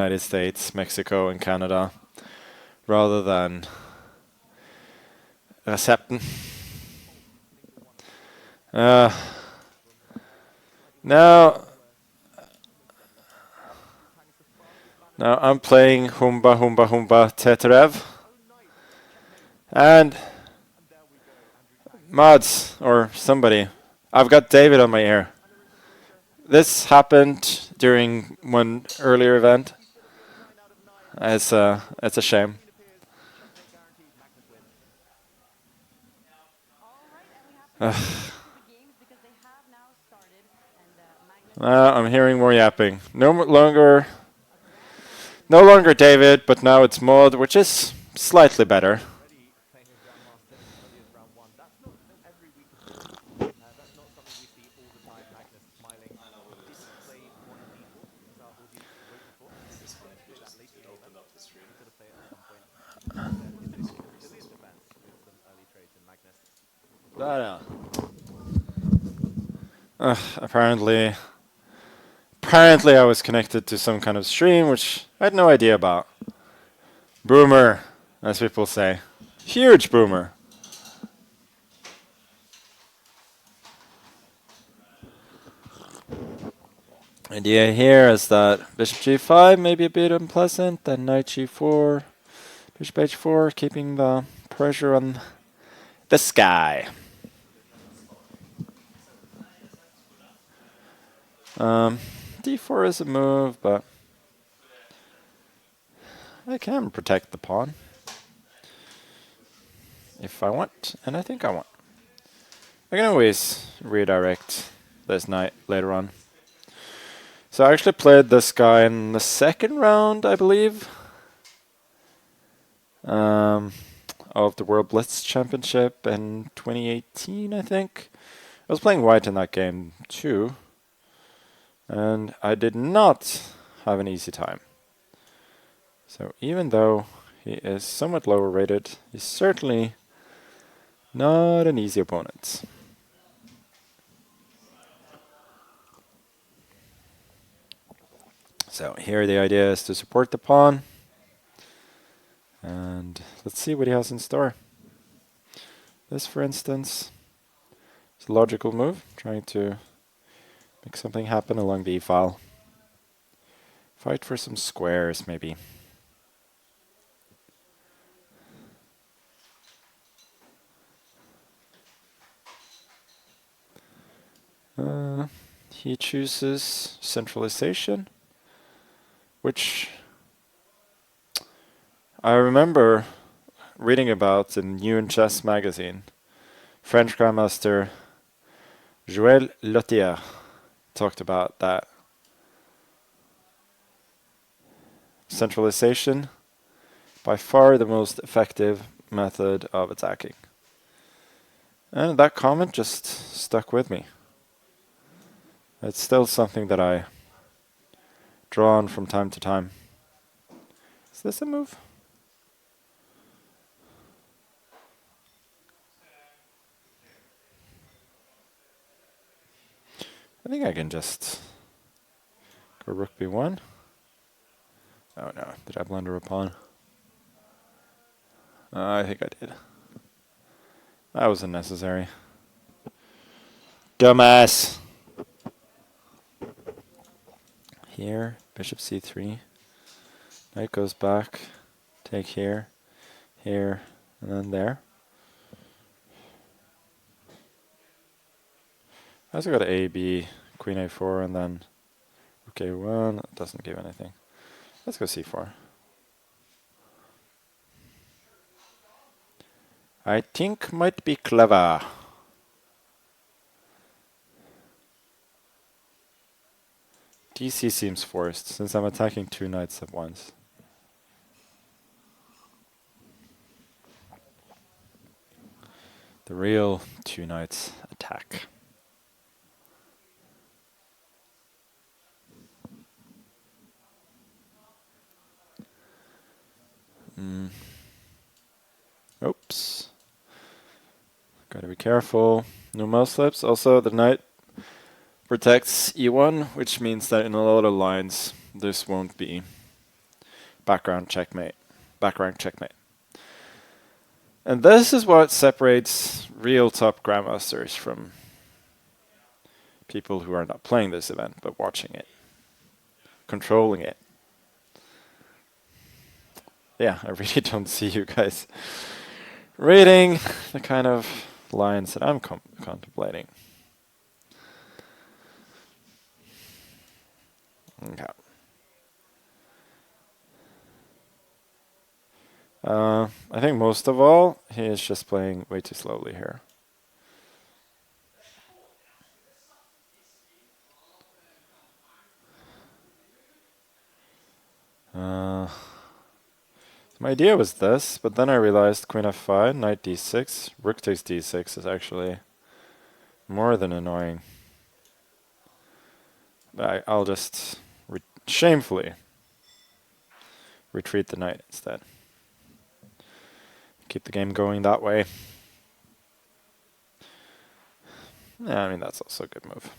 United States, Mexico, and Canada, rather than Recepten. Now I'm playing Humba Humba Humba Teterev. And mods, or somebody. I've got David on my ear. This happened during one earlier event. It's a shame. I'm hearing more yapping. No longer David, but now it's Maud, which is slightly better. Apparently I was connected to some kind of stream, which I had no idea about. Boomer, as people say. Huge boomer. Idea here is that bishop g5 may be a bit unpleasant, then knight g4, bishop h4, keeping the pressure on the sky. D4 is a move, but I can protect the pawn if I want, and I think I want. I can always redirect this knight later on. So I actually played this guy in the second round, I believe, of the World Blitz Championship in 2018, I think. I was playing white in that game too, and I did not have an easy time. So even though he is somewhat lower rated, he's certainly not an easy opponent. So here the idea is to support the pawn. And let's see what he has in store. This, for instance, is a logical move, trying to make something happen along the e-file. Fight for some squares, maybe. He chooses centralization, which I remember reading about in New Chess magazine. French Grandmaster Jules talked about that. Centralization, by far the most effective method of attacking. And that comment just stuck with me. It's still something that I draw on from time to time. Is this a move? I think I can just go rook b1. Oh no, did I blunder a pawn? I think I did. That was unnecessary. Dumbass! Here, bishop c3. Knight goes back. Take here, here, and then there. I also got a, b, queen a4, and then rook a1. That doesn't give anything. Let's go c4. I think might be clever. DC seems forced, since I'm attacking two knights at once. The real two knights attack. Oops. Gotta be careful. No mouse slips. Also, the knight protects e1, which means that in a lot of lines, this won't be Background checkmate. Background checkmate. And this is what separates real top grandmasters from people who are not playing this event, but watching it. Controlling it. Yeah, I really don't see you guys reading the kind of lines that I'm contemplating. Okay. I think most of all, he is just playing way too slowly here. My idea was this, but then I realized queen f5, knight d6, rook takes d6 is actually more than annoying. But I'll just shamefully retreat the knight instead. Keep the game going that way. Yeah, I mean, that's also a good move.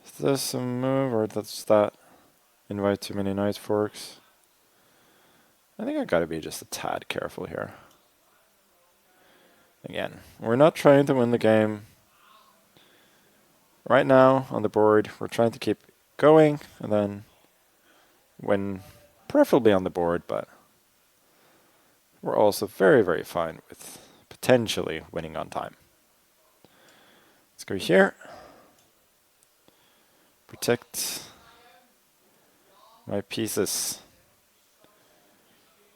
Is this a move, or does that invite too many knight forks? I think I gotta be just a tad careful here. Again, we're not trying to win the game. Right now, on the board, we're trying to keep going, and then win, preferably on the board, but we're also very, very fine with potentially winning on time. Let's go here. Protect my pieces.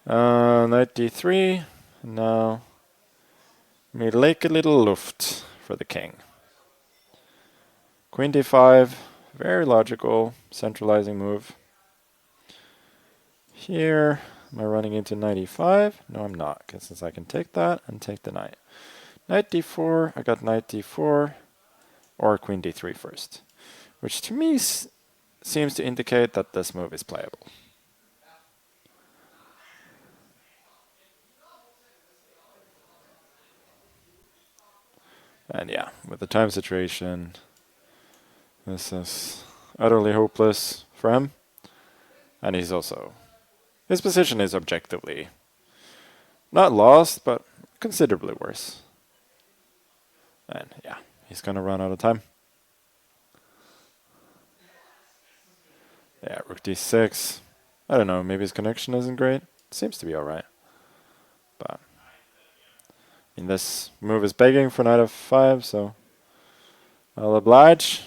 Knight d3. Now, we like a little luft for the king. Queen d5. Very logical, centralizing move. Here, am I running into knight e5? No, I'm not, because since I can take that and take the knight. Knight d4. I got knight d4 or queen d3 first, which to me seems to indicate that this move is playable. And yeah, with the time situation, this is utterly hopeless for him. And he's also, his position is objectively not lost, but considerably worse. And yeah, he's gonna run out of time. Yeah, rook d6. I don't know, maybe his connection isn't great. Seems to be alright. But I mean, this move is begging for knight f5, so I'll oblige.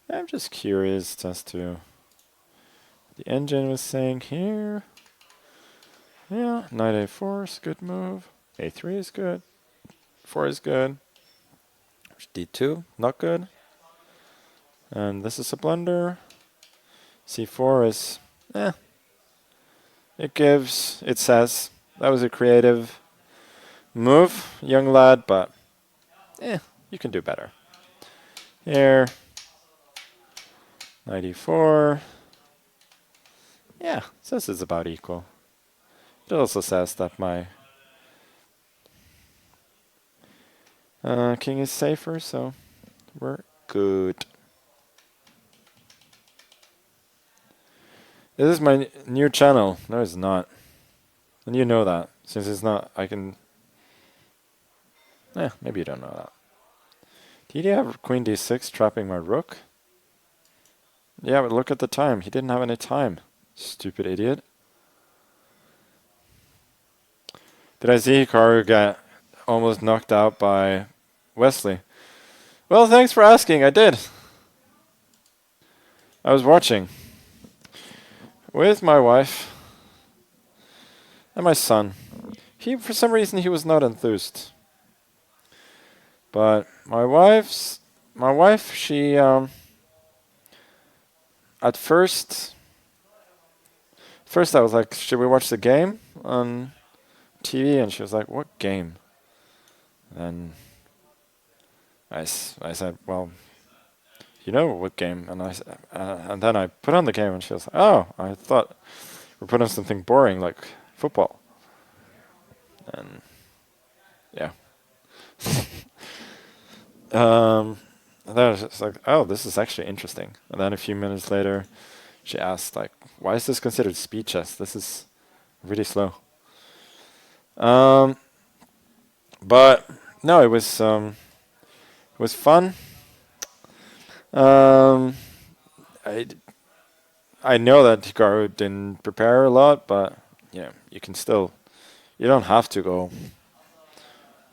I'm just curious as to what the engine was saying here. Yeah, knight a4 is a good move. a3 is good. 4 is good. d2, not good. And this is a blunder. c4 is, it gives, it says, that was a creative move, young lad, but you can do better. Here, knight e4. Yeah, says it's about equal. It also says that my king is safer, so we're good. This is my new channel. No, it's not. And you know that. Since it's not, I can... maybe you don't know that. Did he have queen d6 trapping my rook? Yeah, but look at the time. He didn't have any time. Stupid idiot. Did I see Hikaru get almost knocked out by Wesley? Well, thanks for asking. I did. I was watching with my wife and my son. For some reason, he was not enthused. But my wife, she at first I was like, should we watch the game on TV? And she was like, what game? And I said, well, you know what game? And and then I put on the game, and she was like, oh, I thought we're putting something boring like football. And yeah. And then I was just like, oh, this is actually interesting. And then a few minutes later, she asked, like, why is this considered speed chess? This is really slow. But no, it was fun. Um, I I know that Hikaru didn't prepare a lot, but yeah, you can still, you don't have to go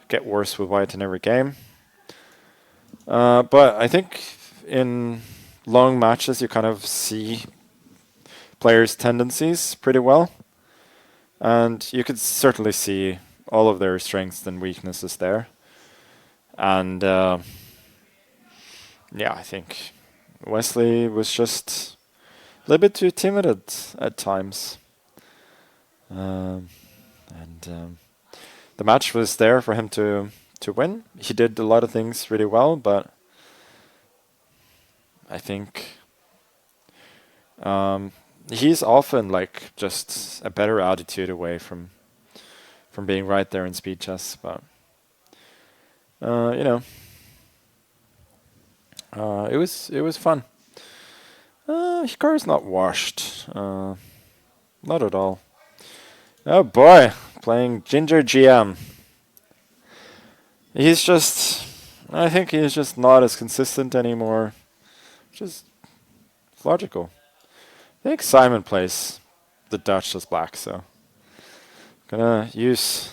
get worse with white in every game. But I think in long matches you kind of see players' tendencies pretty well, and you could certainly see all of their strengths and weaknesses there. And yeah, I think Wesley was just a little bit too timid at times. And the match was there for him to win. He did a lot of things really well, but I think he's often like just a better attitude away from being right there in speed chess. But you know, it was fun. Hikaru's not washed, not at all. Oh boy, playing Ginger GM. He's just, I think he's just not as consistent anymore, which is logical. I think Simon plays the Dutch as black, so gonna use.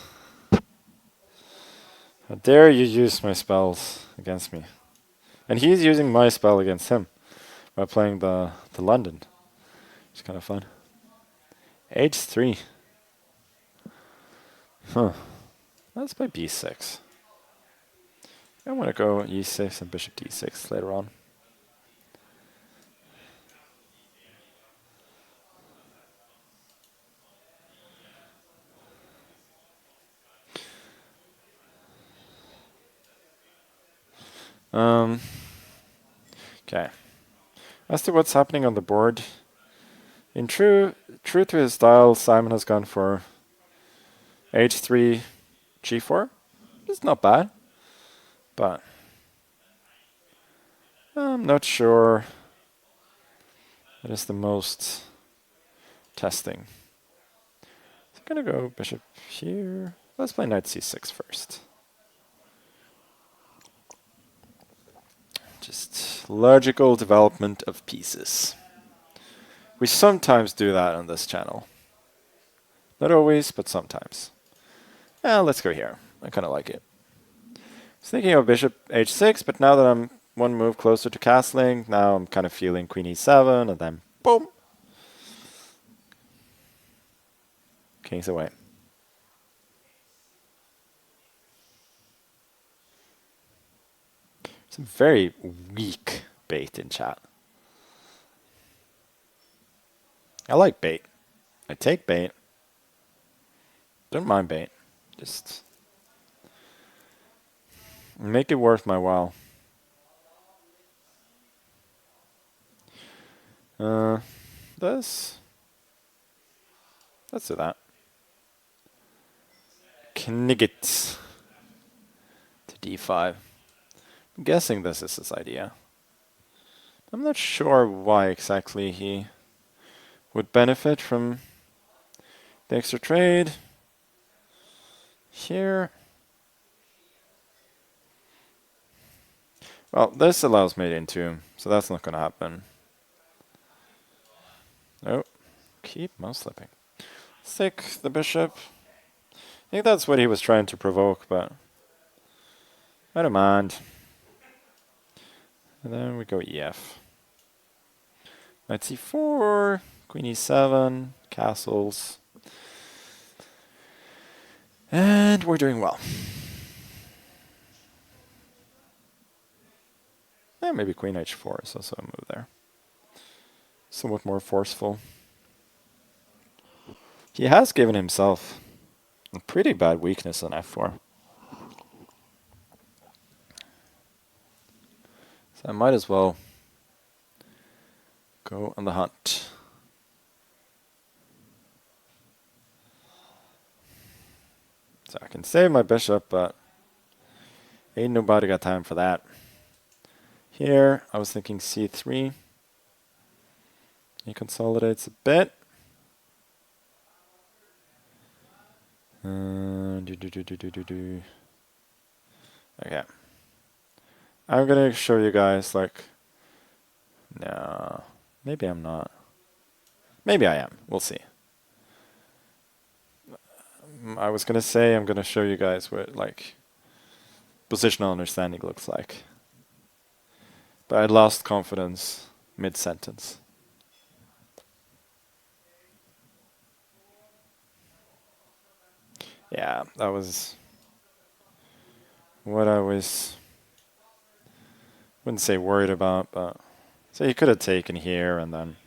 How dare you use my spells against me? And he's using my spell against him by playing the London. It's kind of fun. H3. Huh. Let's play B6. I want to go E6 and bishop D6 later on. Okay. As to what's happening on the board, in true to his style, Simon has gone for H3, G4. It's not bad, but I'm not sure it is the most testing. So I'm gonna go bishop here. Let's play knight C6 first. Just logical development of pieces. We sometimes do that on this channel. Not always, but sometimes. Let's go here. I kind of like it. I was thinking of bishop h6, but now that I'm one move closer to castling, now I'm kind of feeling queen e7, and then boom! King's away. Some very weak bait in chat. I like bait. I take bait. Don't mind bait. Just make it worth my while. Let's do that. Knigget to d5. I'm guessing this is his idea. I'm not sure why exactly he would benefit from the extra trade. Here. Well, this allows mate into, so that's not going to happen. Oh, keep mouse slipping. Stick the bishop. I think that's what he was trying to provoke, but I don't mind. And then we go EF. Knight c4, queen e7, castles. And we're doing well. Maybe queen h4 is also a move there. Somewhat more forceful. He has given himself a pretty bad weakness on f4. So I might as well go on the hunt. So I can save my bishop, but ain't nobody got time for that. Here, I was thinking c3. He consolidates a bit. Okay. I'm gonna show you guys, like, no, maybe I'm not. Maybe I am. We'll see. I was gonna say I'm gonna show you guys what, like, positional understanding looks like. But I lost confidence mid-sentence. Yeah, that was what I wouldn't say worried about, but so he could have taken here and then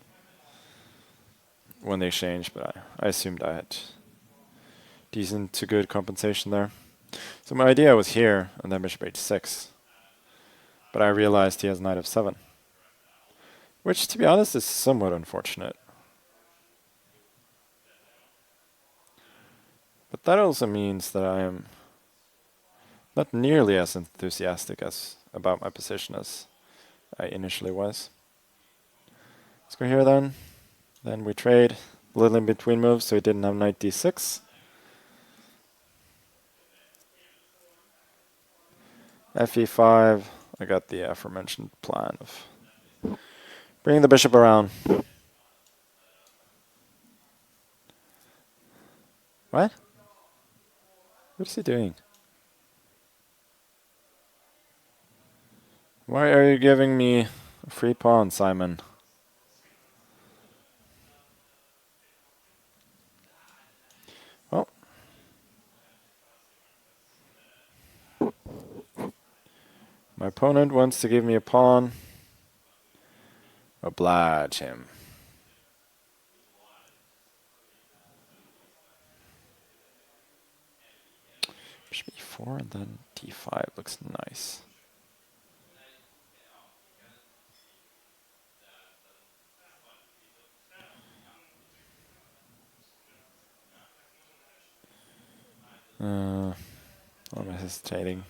when they changed, but I assumed I had decent to good compensation there. So my idea was here and then bishop h6, but I realized he has knight f7, which to be honest is somewhat unfortunate. But that also means that I am not nearly as enthusiastic as about my position as I initially was. Let's go here then. Then we trade a little in between moves, so he didn't have knight d6. Fe5, I got the aforementioned plan of bringing the bishop around. What? What is he doing? Why are you giving me a free pawn, Simon? Well. My opponent wants to give me a pawn. Oblige him. Bishop e4 and then d5 looks nice. I'm hesitating.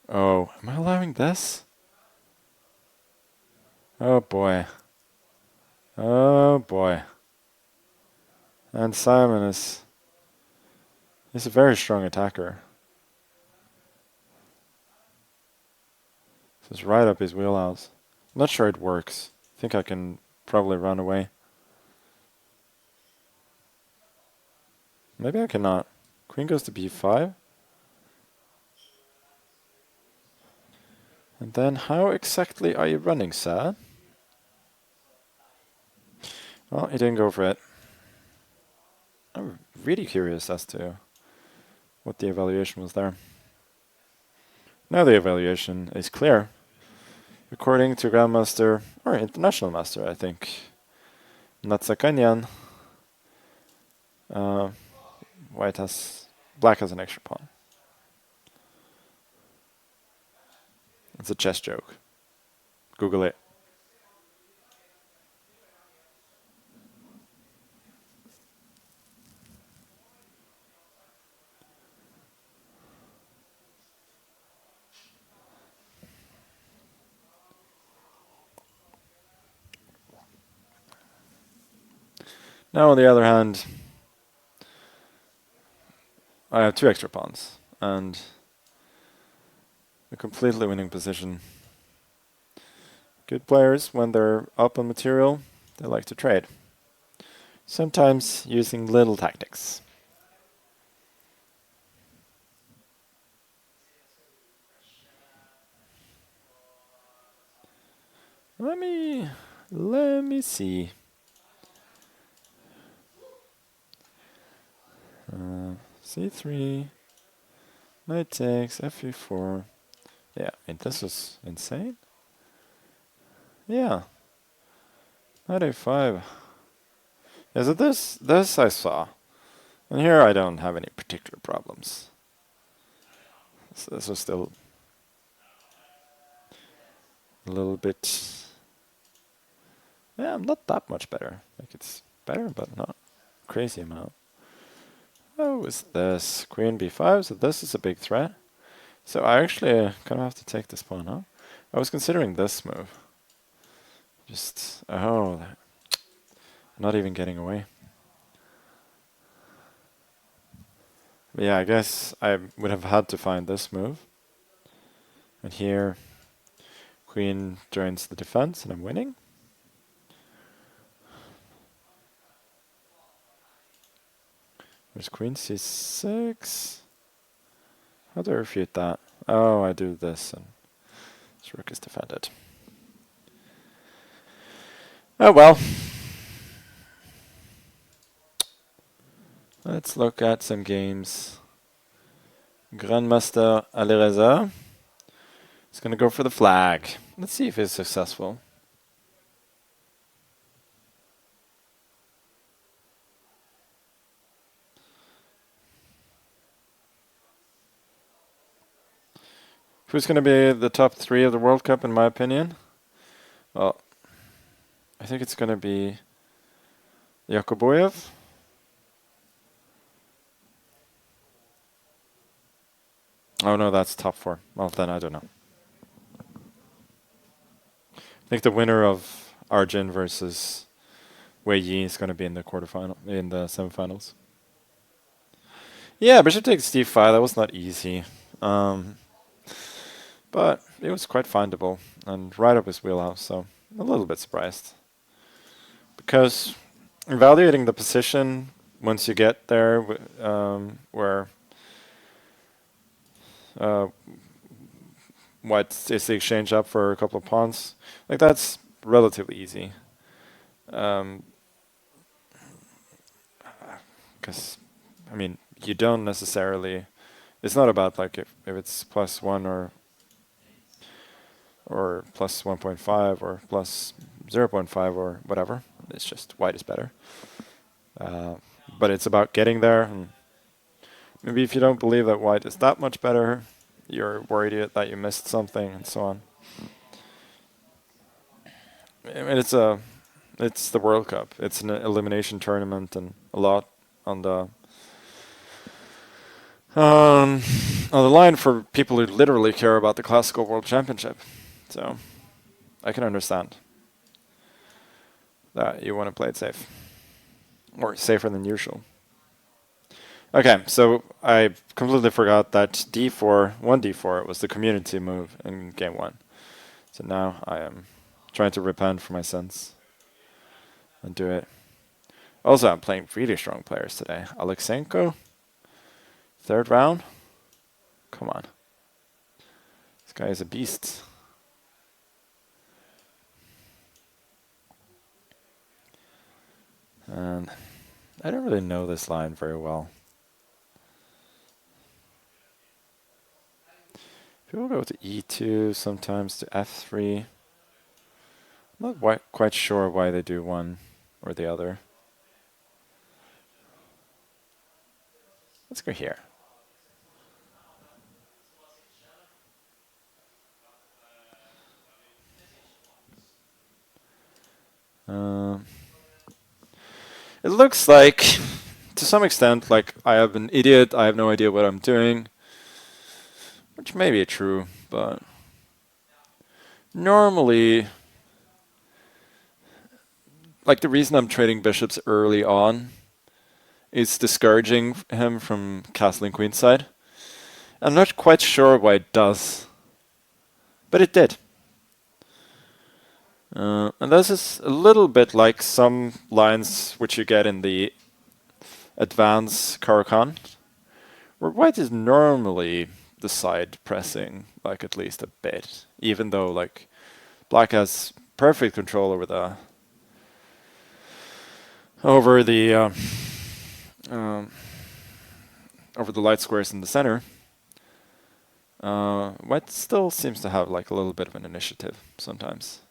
Oh, am I allowing this? Oh boy. Oh boy. And Simon is a very strong attacker. This is right up his wheelhouse. I'm not sure it works. I think I can probably run away. Maybe I cannot. Queen goes to b5. And then how exactly are you running, sir? Well, he didn't go for it. I'm really curious as to what the evaluation was there. Now the evaluation is clear. According to Grandmaster, or International Master, I think, Natsakanyan, black has an extra pawn. It's a chess joke. Google it. Now, on the other hand, I have two extra pawns and a completely winning position. Good players, when they're up on material, they like to trade. Sometimes using little tactics. Let me see. C3, knight takes, fe4. Yeah, I mean, this is insane. Yeah. Knight a5. Yeah, so this I saw. And here I don't have any particular problems. So this was still a little bit... Yeah, I'm not that much better. Like, it's better, but not crazy amount. Oh, is this? Queen b5, so this is a big threat. So I actually kind of have to take this pawn, huh? I was considering this move. Just, oh, not even getting away. But yeah, I guess I would have had to find this move. And here, queen joins the defense and I'm winning. There's queen c6. How do I refute that? Oh, I do this and this rook is defended. Oh well. Let's look at some games. Grandmaster Reza is going to go for the flag. Let's see if he's successful. Who's going to be the top 3 of the World Cup in my opinion? Well, I think it's going to be Yakuboyev. Oh no, that's top 4. Well then I don't know. I think the winner of Arjun versus Wei Yi is going to be in the semifinals. Yeah, bishop takes d5. That was not easy, but it was quite findable and right up his wheelhouse. So a little bit surprised because evaluating the position once you get there, where white is the exchange up for a couple of pawns, like that's relatively easy. Because I mean, you don't necessarily. It's not about like if it's +1 or plus 1.5 or plus 0.5 or whatever. It's just white is better. But it's about getting there. And maybe if you don't believe that white is that much better, you're worried that you missed something and so on. I mean, it's the World Cup. It's an elimination tournament and a lot on the line for people who literally care about the Classical World Championship. So I can understand that you want to play it safe, or safer than usual. Okay, so I completely forgot that d4, 1d4 was the community move in game 1. So now I am trying to repent for my sins and do it. Also, I'm playing really strong players today. Alekseenko, 3rd round. Come on. This guy is a beast. And I don't really know this line very well. People go to e2, sometimes to f3. I'm not quite sure why they do one or the other. Let's go here. It looks like, to some extent, like I am an idiot. I have no idea what I'm doing, which may be true, but normally, like the reason I'm trading bishops early on is discouraging him from castling queenside. I'm not quite sure why it does, but it did. And this is a little bit like some lines which you get in the advanced Caro-Kann, where white is normally the side pressing, like at least a bit, even though like black has perfect control over the light squares in the center. White still seems to have like a little bit of an initiative sometimes.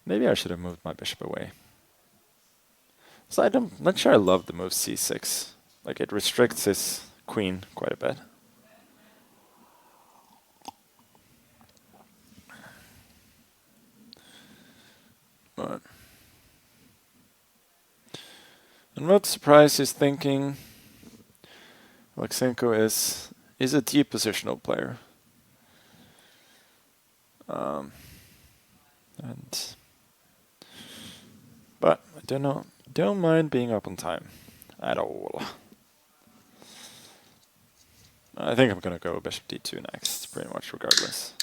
Maybe I should have moved my bishop away. So I'm not sure I love the move c6. Like it restricts his queen quite a bit. But I'm not surprised he's thinking Alekseenko is is a deep positional player. But I don't mind being up on time at all. I think I'm gonna go bishop d2 next, pretty much regardless.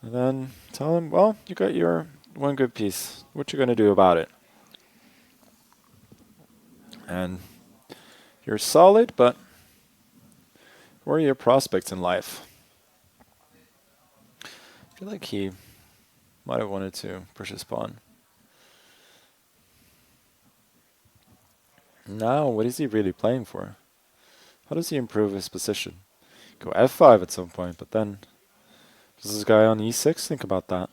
And then tell him, well, you got your one good piece. What you gonna do about it? And you're solid, but what are your prospects in life? I feel like he might have wanted to push his pawn. Now, what is he really playing for? How does he improve his position? Go f5 at some point, but then does this guy on e6 think about that?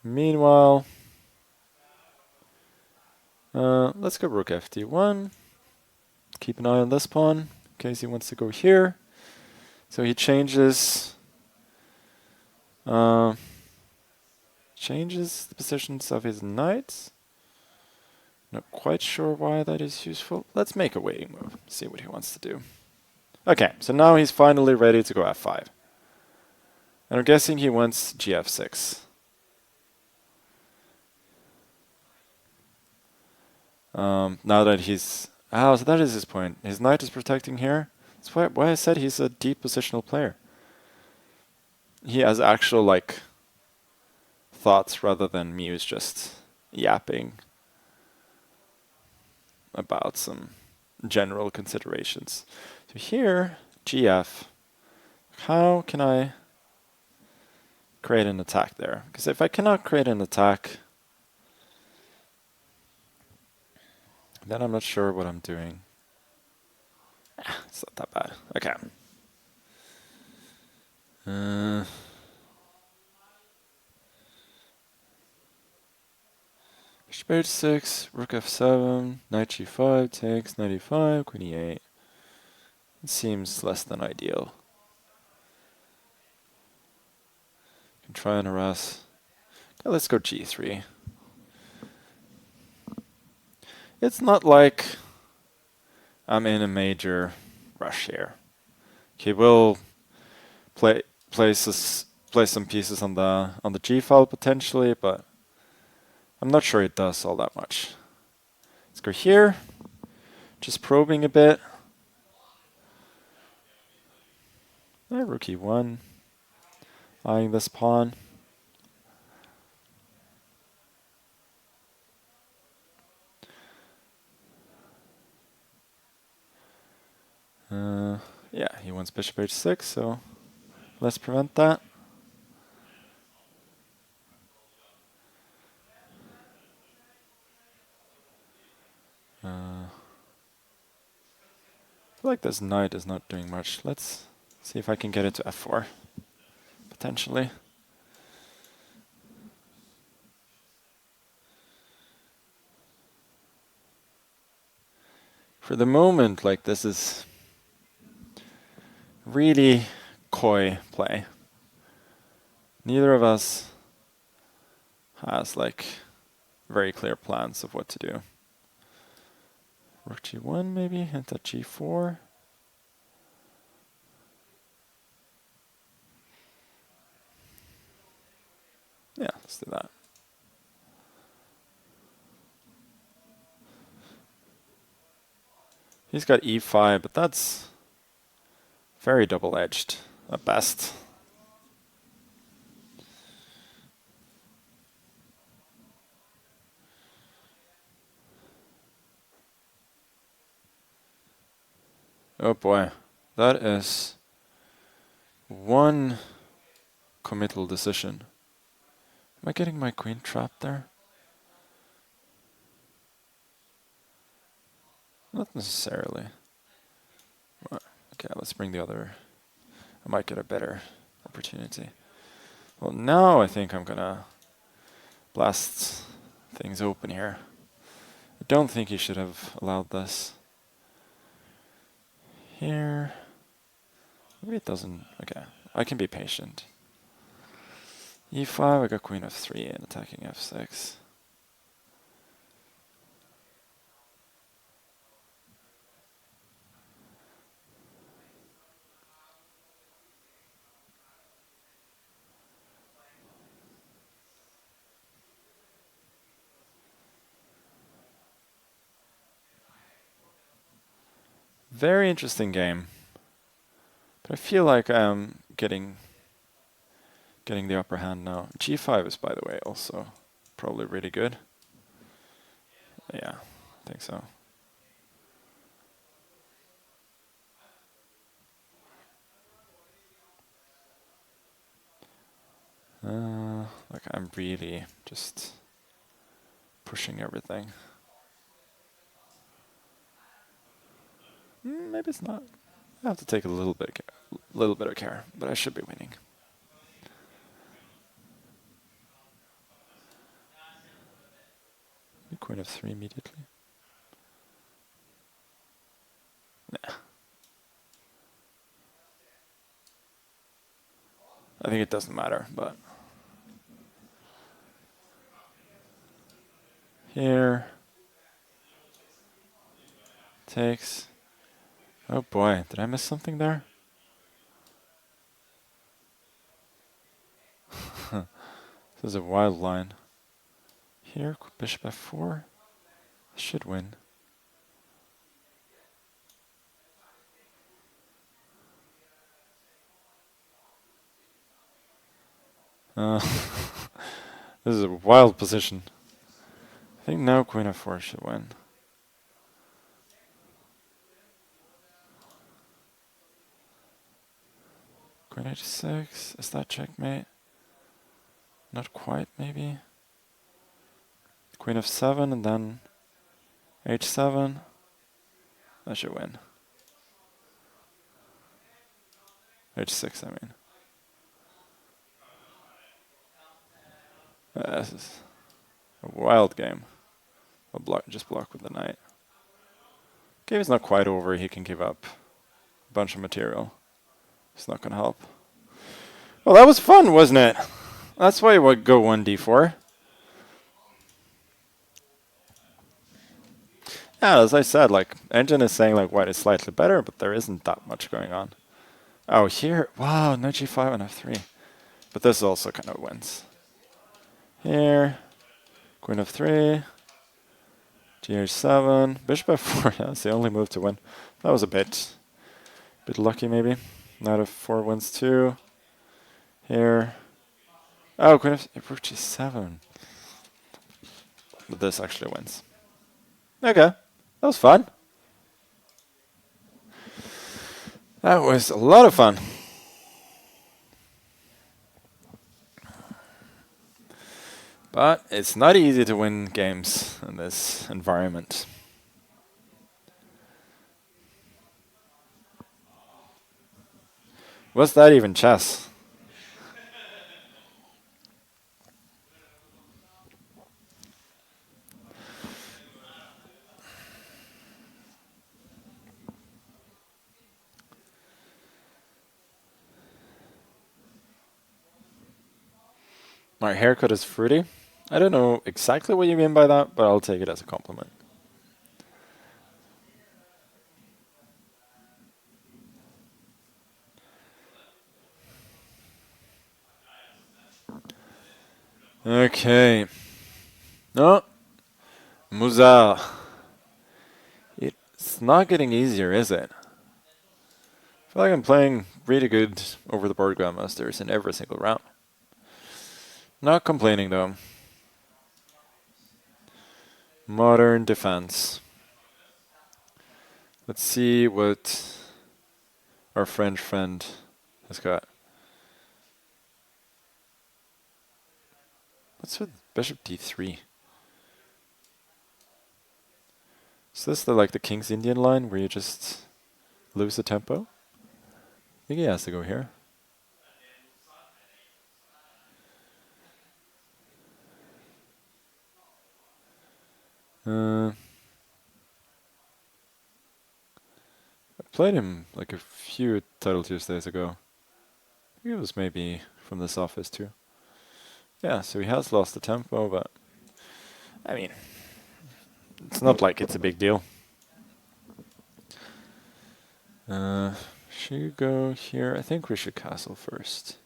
Meanwhile, let's go rook fd1. Keep an eye on this pawn in case he wants to go here. So he changes changes the positions of his knights. Not quite sure why that is useful. Let's make a waiting move, see what he wants to do. Okay, so now he's finally ready to go f5. And I'm guessing he wants gf6. Now that he's... Oh, so that is his point. His knight is protecting here. That's why I said he's a deep positional player. He has actual, like, thoughts rather than me who's just yapping about some general considerations. So here, gf. How can I create an attack there? Because if I cannot create an attack, then I'm not sure what I'm doing. It's not that bad. Okay. Bishop h6, rook f7, knight g5, takes, knight e5, queen e8. It seems less than ideal. Can try and harass. Okay, let's go g3. It's not like I'm in a major rush here. He will play some pieces on the g file potentially, but I'm not sure it does all that much. Let's go here, just probing a bit. Rook e1, eyeing this pawn. Yeah, he wants bishop h6, so let's prevent that. I feel like this knight is not doing much. Let's see if I can get it to f4, potentially. For the moment, like, this is really coy play. Neither of us has, like, very clear plans of what to do. Rook g1 maybe, hint at g4. Yeah, let's do that. He's got e5, but that's very double-edged at best. Oh boy, that is one committal decision. Am I getting my queen trapped there? Not necessarily. Well, okay, let's bring the other. I might get a better opportunity. Well, now I think I'm gonna blast things open here. I don't think he should have allowed this. Here. Maybe it doesn't. Okay, I can be patient. e5, I got queen f3 and attacking f6. Very interesting game. But I feel like I'm getting the upper hand now. G5 is, by the way, also probably really good. Yeah, I think so. Like I'm really just pushing everything. Maybe it's not. I have to take a little bit of care, but I should be winning. Queen f3 immediately. Nah. I think it doesn't matter, but here takes. Oh boy, did I miss something there? This is a wild line. Here, bishop f4. Should win. This is a wild position. I think now queen f4 should win. Queen h6. Is that checkmate? Not quite, maybe. Queen f7 and then h7. That should win. h6, I mean. This is a wild game. I'll just block with the knight. Game is not quite over. He can give up a bunch of material. It's not going to help. Well, that was fun, wasn't it? That's why you would go 1d4. Yeah, as I said, like, engine is saying like white is slightly better, but there isn't that much going on. Oh, here, wow, no g5 and f3. But this also kind of wins. Here, queen f3, gh7, bishop f4. That's the only move to win. That was a bit lucky, maybe. Knight f4 wins too. Here, oh, queen f4, g7. But this actually wins. Okay, that was fun. That was a lot of fun. But it's not easy to win games in this environment. Was that even chess? My haircut is fruity. I don't know exactly what you mean by that, but I'll take it as a compliment. Okay. No. Moussard. It's not getting easier, is it? I feel like I'm playing really good over the board grandmasters in every single round. Not complaining though. Modern defense. Let's see what our French friend has got. What's with bishop d3? Is this like the King's Indian line where you just lose the tempo? I think he has to go here. I played him like a few Title Tuesdays ago. I think it was maybe from this office too. Yeah, so he has lost the tempo, but I mean, it's not like it's a big deal. Should we go here? I think we should castle first.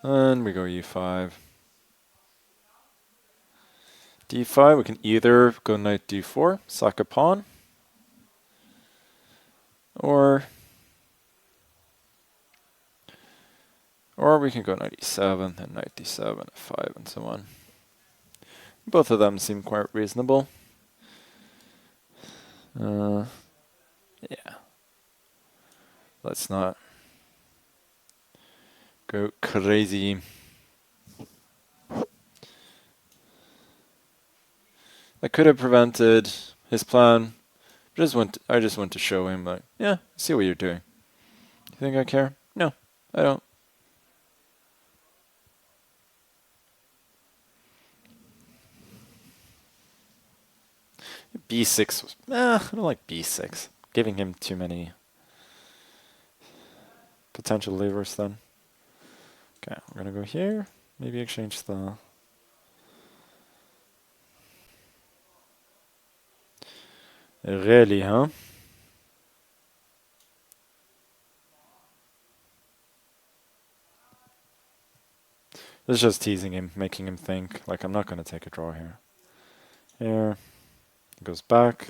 And we go e5. d5, we can either go knight d4, sack a pawn, or we can go knight e7, and knight d7, f5, and so on. Both of them seem quite reasonable. Yeah. Let's not go crazy. I could have prevented his plan. I just want to show him, like, yeah, see what you're doing. You think I care? No, I don't. b6 was, I don't like b6. Giving him too many potential levers then. Okay, we're gonna go here. Maybe exchange the... Really, huh? This is just teasing him, making him think, like, I'm not gonna take a draw here. Here. Goes back.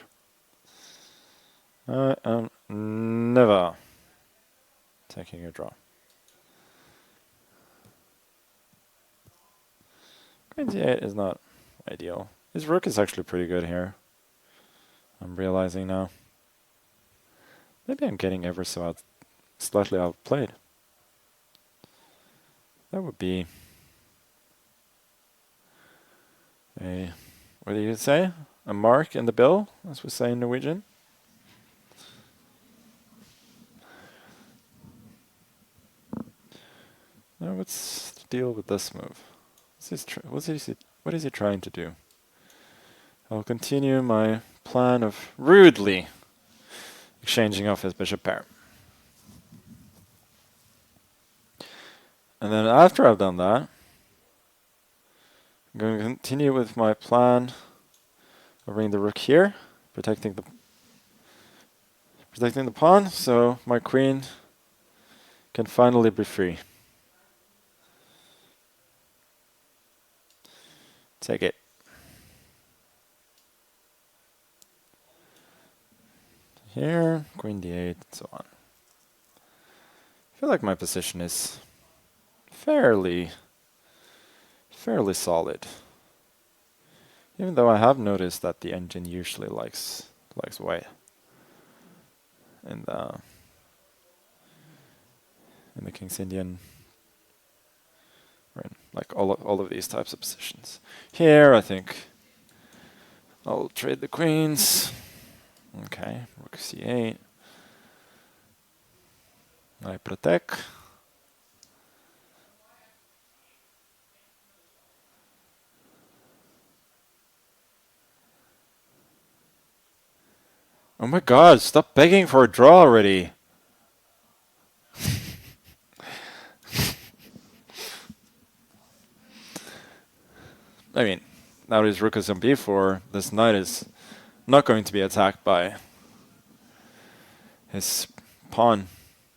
I am never taking a draw. Queen d8 is not ideal. His rook is actually pretty good here. I'm realizing now. Maybe I'm getting ever so slightly outplayed. That would be a, what do you say? A mark in the bill, as we say in Norwegian. Now let's deal with this move. What is he trying to do? I'll continue my plan of rudely exchanging off his bishop pair. And then after I've done that, I'm going to continue with my plan of bringing the rook here, protecting the pawn, so my queen can finally be free. Take it. Here, queen d8, and so on. I feel like my position is fairly solid. Even though I have noticed that the engine usually likes white in the King's Indian, or in like all of these types of positions. Here, I think I'll trade the queens. Okay, rook c8. I protect. Oh my god, stop begging for a draw already. I mean, now his rook is on b4, this knight is not going to be attacked by his pawn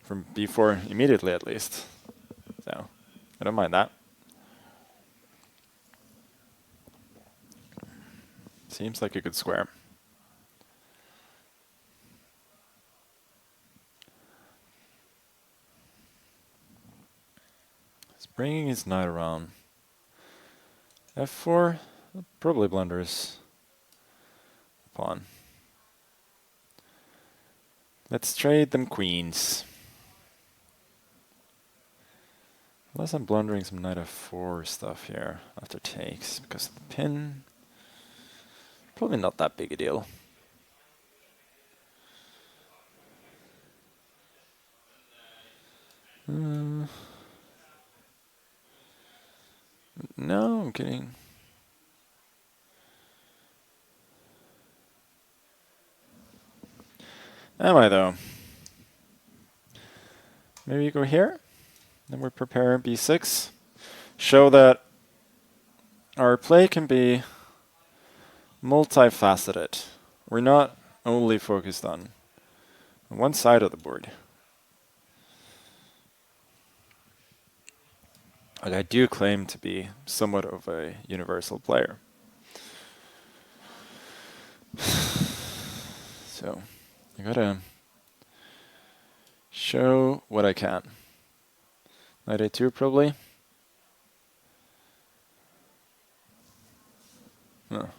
from b4 immediately, at least. So, I don't mind that. Seems like a good square. He's bringing his knight around. f4 probably blunders pawn. Let's trade them queens. Unless I'm blundering some knight f4 stuff here after takes because of the pin. Probably not that big a deal. No, I'm kidding. Am I though? Maybe you go here. Then we prepare b6. Show that our play can be multifaceted. We're not only focused on one side of the board. Like I do claim to be somewhat of a universal player. So I gotta show what I can. Knight a2 probably. No.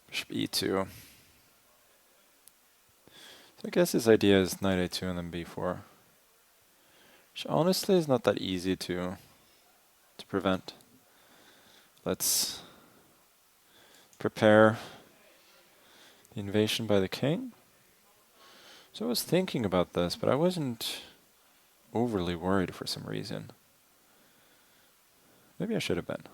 Bishop e2. So I guess his idea is knight a2 and then b4. Which honestly is not that easy to prevent. Let's prepare the invasion by the king. So I was thinking about this, but I wasn't overly worried for some reason. Maybe I should have been.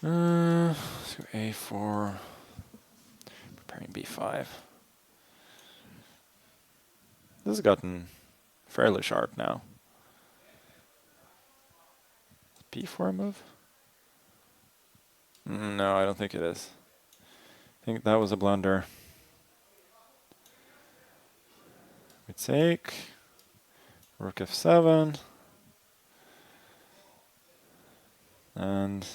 So a4, preparing b5. This has gotten fairly sharp now. b4 move? No, I don't think it is. I think that was a blunder. We take rook f7, and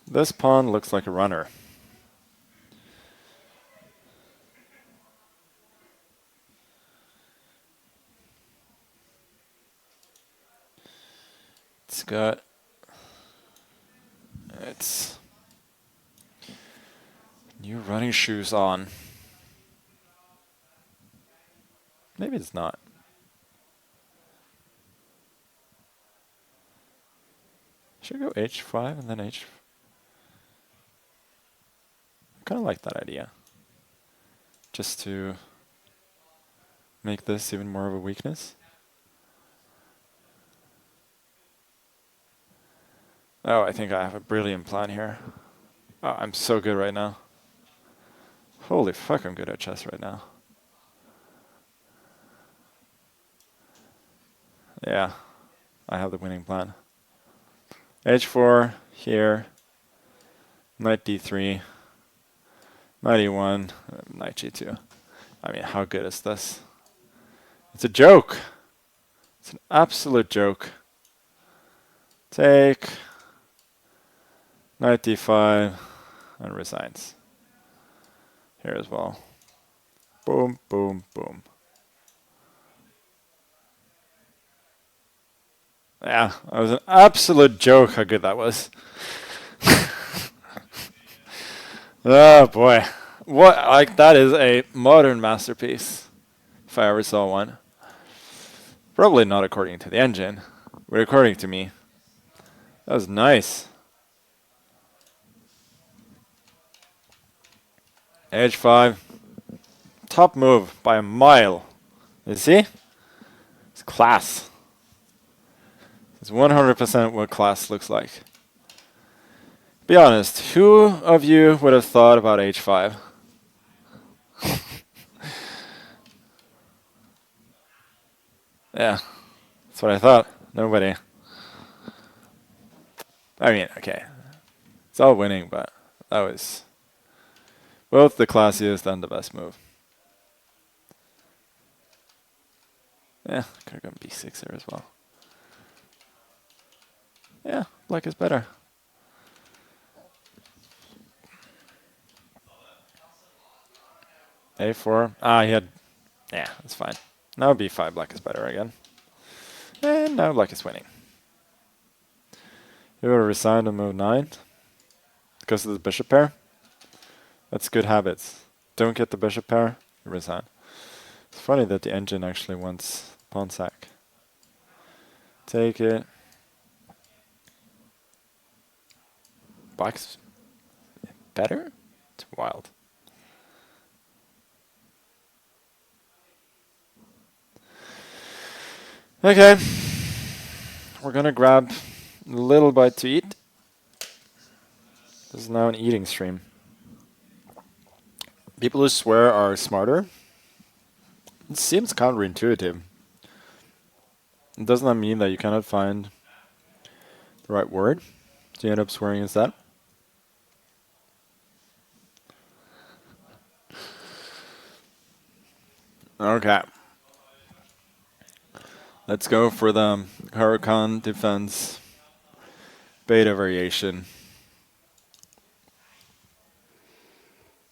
this pawn looks like a runner. It's got its new running shoes on. Maybe it's not. Should I go h5 and then h? I kind of like that idea. Just to make this even more of a weakness. Oh, I think I have a brilliant plan here. Oh, I'm so good right now. Holy fuck, I'm good at chess right now. Yeah, I have the winning plan. h4 here, knight d3, knight e1, knight g2. I mean, how good is this? It's a joke. It's an absolute joke. Take, knight d5, and resigns. Here as well. Boom, boom, boom. Yeah, that was an absolute joke how good that was. Oh boy. What, like, that is a modern masterpiece, if I ever saw one. Probably not according to the engine, but according to me. That was nice. h5. Top move by a mile. You see? It's class. It's 100% what class looks like. Be honest, who of you would have thought about h5? Yeah, that's what I thought. Nobody. I mean, okay. It's all winning, but that was both the classiest and the best move. Yeah, could have gone b6 there as well. Yeah, black is better. a4. Ah, he had... Yeah, that's fine. Now b5, black is better again. And now black is winning. You would have resigned on move 9 because of the bishop pair. That's good habits. Don't get the bishop pair, you resign. It's funny that the engine actually wants pawn sack. Take it. Black's better? It's wild. Okay. We're gonna grab a little bite to eat. This is now an eating stream. People who swear are smarter. It seems counterintuitive. Doesn't that mean that you cannot find the right word? Do you end up swearing instead? Okay. Let's go for the Huracan defense. beta variation.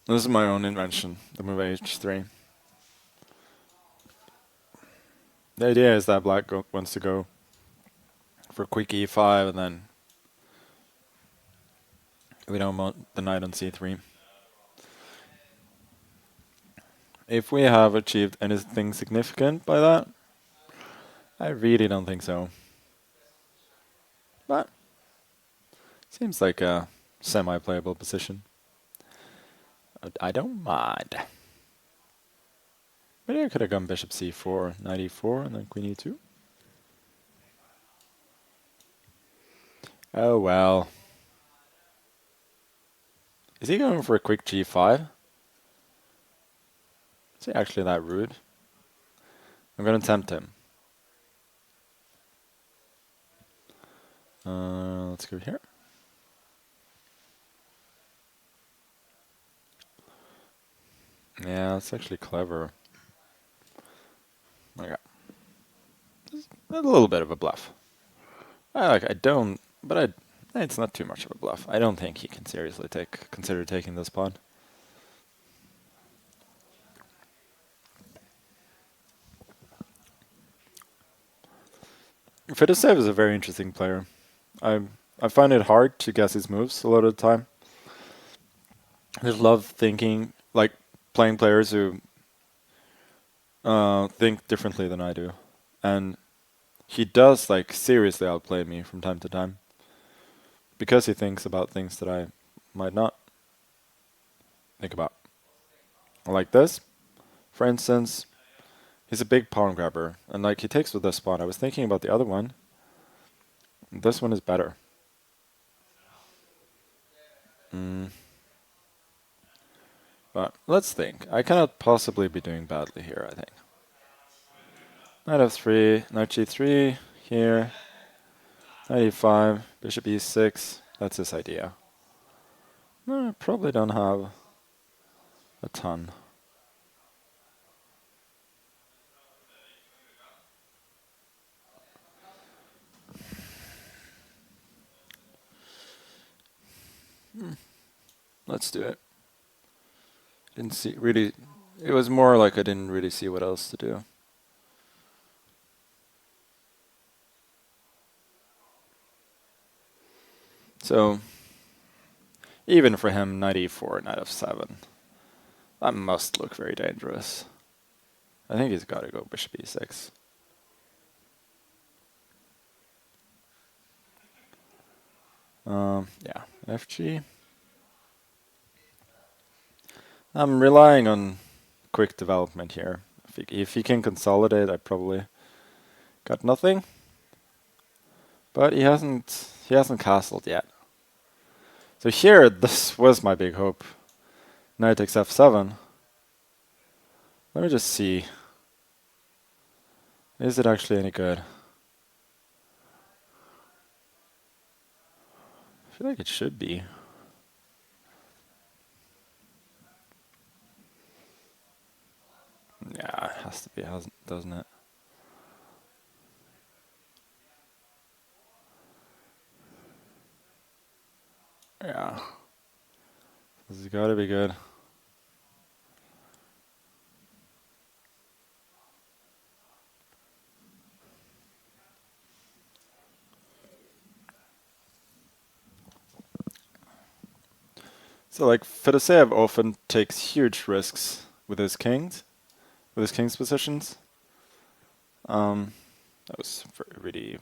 This is my own invention, the move h3. The idea is that black wants to go for quick e5 and then we don't want the knight on c3. If we have achieved anything significant by that, I really don't think so. But seems like a semi-playable position. I don't mind. Maybe I could have gone bishop c4, knight e4, and then queen e2. Oh well. Is he going for a quick g5? Is he actually that rude? I'm going to tempt him. Let's go here. Yeah, that's actually clever. Okay. Just a little bit of a bluff. It's not too much of a bluff. I don't think he can seriously consider taking this pawn. Fedoseev is a very interesting player. I find it hard to guess his moves a lot of the time. I just love thinking, like playing players who think differently than I do. And he does like seriously outplay me from time to time. Because he thinks about things that I might not think about. Like this, for instance, he's a big pawn grabber. And like he takes with this pawn. I was thinking about the other one. This one is better. But let's think. I cannot possibly be doing badly here, I think. Knight f3, knight g3, here. Knight e5, bishop e6. That's his idea. No, I probably don't have a ton. Let's do it. Didn't see really. It was more like I didn't really see what else to do. So even for him, knight e4, knight f7. That must look very dangerous. I think he's got to go bishop e6. Yeah, fg. I'm relying on quick development here. If he can consolidate, I probably got nothing. But he hasn't castled yet. So here, this was my big hope. Knight takes f7. Let me just see. Is it actually any good? I feel like it should be. Yeah, it has to be, doesn't it? Yeah. This has got to be good. So like Fedoseev often takes huge risks with his king's positions. That was really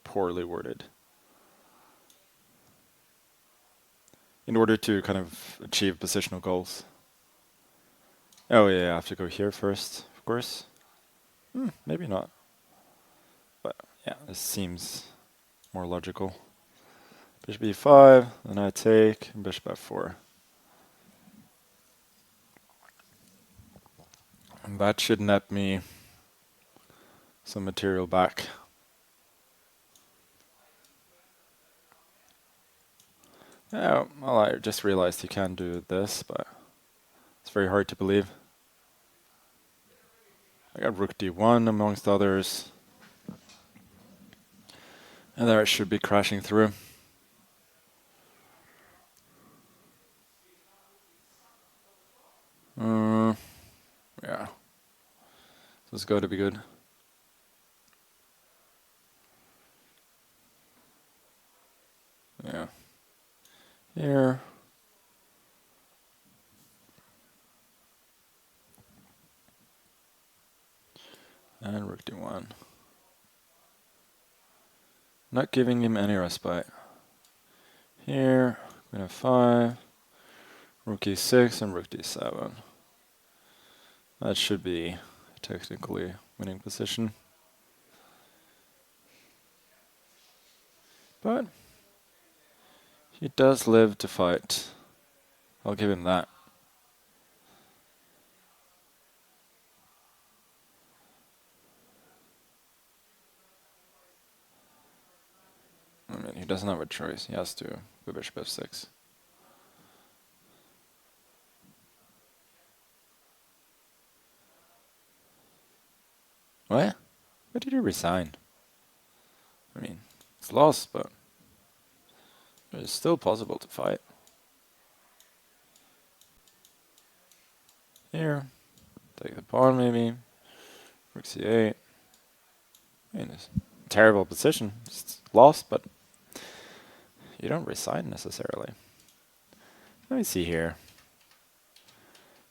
poorly worded. In order to kind of achieve positional goals. Oh yeah, I have to go here first, of course. Maybe not. But yeah, this seems more logical. Bishop e5, then I take, and bishop f4. And that should net me some material back. Yeah, well, I just realized you can do this, but it's very hard to believe. I got rook d1 amongst others. And there it should be crashing through. This is going to be good. Yeah. Here. And rook d1. Not giving him any respite. Here, queen f5, rook e6, and rook d7. That should be technically winning position. But he does live to fight. I'll give him that. I mean, he doesn't have a choice. He has to go bishop f6. What? Why did you resign? I mean, it's lost, but it's still possible to fight. Here. Take the pawn, maybe. Rook c8. I mean, it's a terrible position. It's lost, but you don't resign necessarily. Let me see here.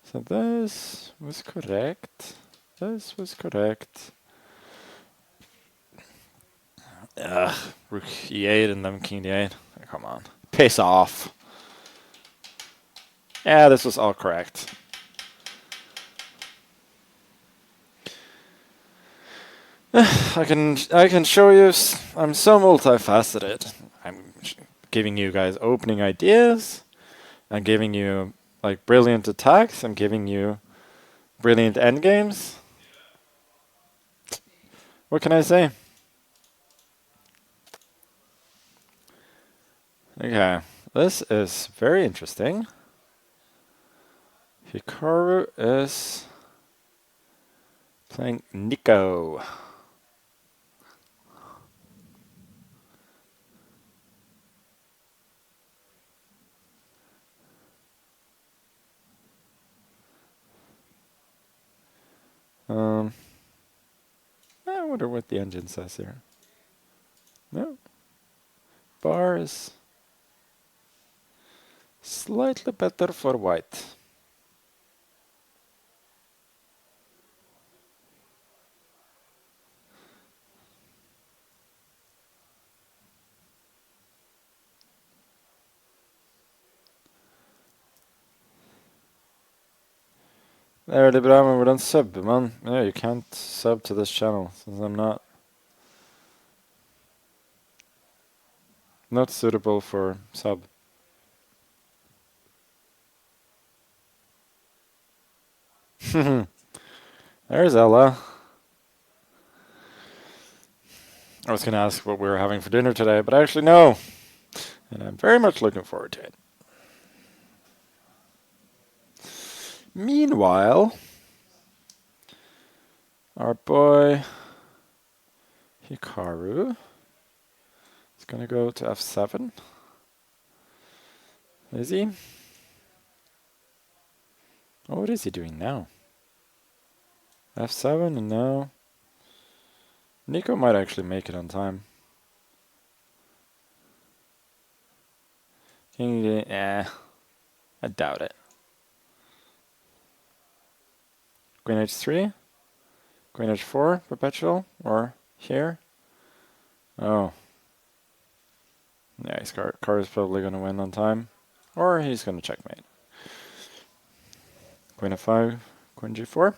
So this was correct. This was correct. Ugh, rook e8 and then king d8. Oh, come on. Piss off. Yeah, this was all correct. I can show you. I'm so multifaceted. I'm giving you guys opening ideas. I'm giving you like brilliant attacks. I'm giving you brilliant endgames. What can I say? Okay, this is very interesting. Hikaru is playing Nico. I wonder what the engine says here. No. Bar is slightly better for white. Det är väldigt bra, men hvordan subber man? No, you can't sub to this channel, since I'm not suitable for sub. There's Ella. I was going to ask what we were having for dinner today, but actually no. And I'm very much looking forward to it. Meanwhile, our boy Hikaru is going to go to f7. Is he? Oh, what is he doing now? f7, and now Nico might actually make it on time. King, I doubt it. Queen h3, Queen h4, perpetual, or here. Oh. Yeah, his car is probably going to win on time. Or he's going to checkmate. Queen f5, Queen g4.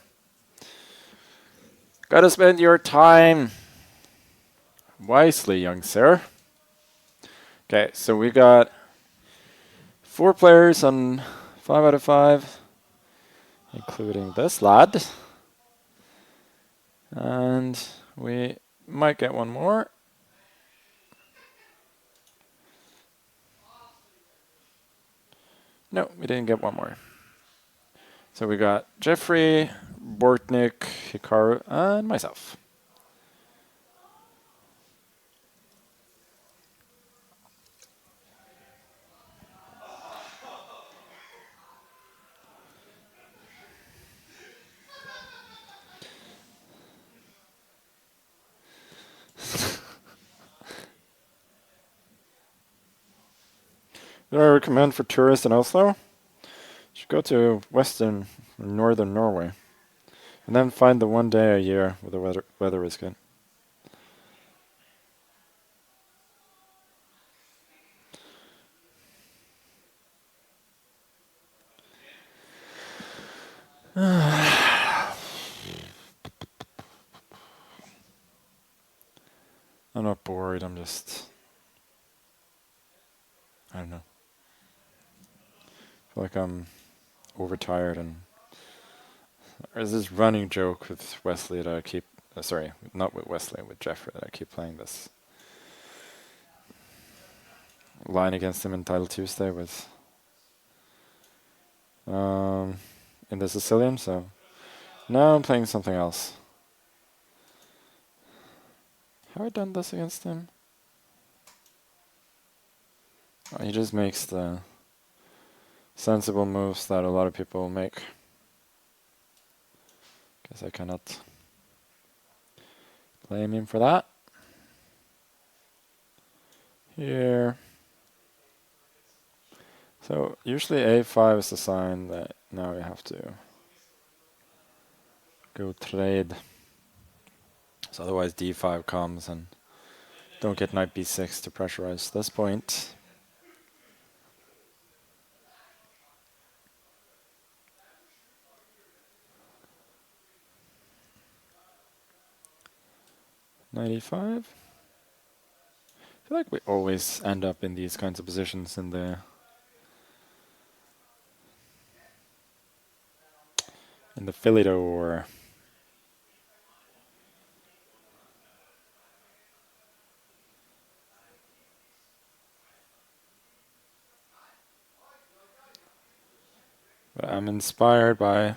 Gotta spend your time wisely, young sir. Okay, so we got 4 players on 5 out of 5, including this lad. And we might get one more. No, we didn't get one more. So we got Jeffery, Bortnik, Hikaru, and myself. What I recommend for tourists in Oslo? You should go to western or northern Norway. And then find the one day a year where the weather is good. I'm not bored, I'm just... I don't know. I feel like I'm overtired and... There's this running joke with Wesley that I keep... sorry, not with Wesley, with Jeffery, that I keep playing this line against him in Title Tuesday with... in the Sicilian, so... Now I'm playing something else. Have I done this against him? Oh, he just makes the sensible moves that a lot of people make. Guess I cannot blame him for that. Here. So usually A5 is the sign that now we have to go trade. So otherwise D5 comes and don't get knight B6 to pressurize this point. Knight E5. I feel like we always end up in these kinds of positions in the Philidor or but I'm inspired by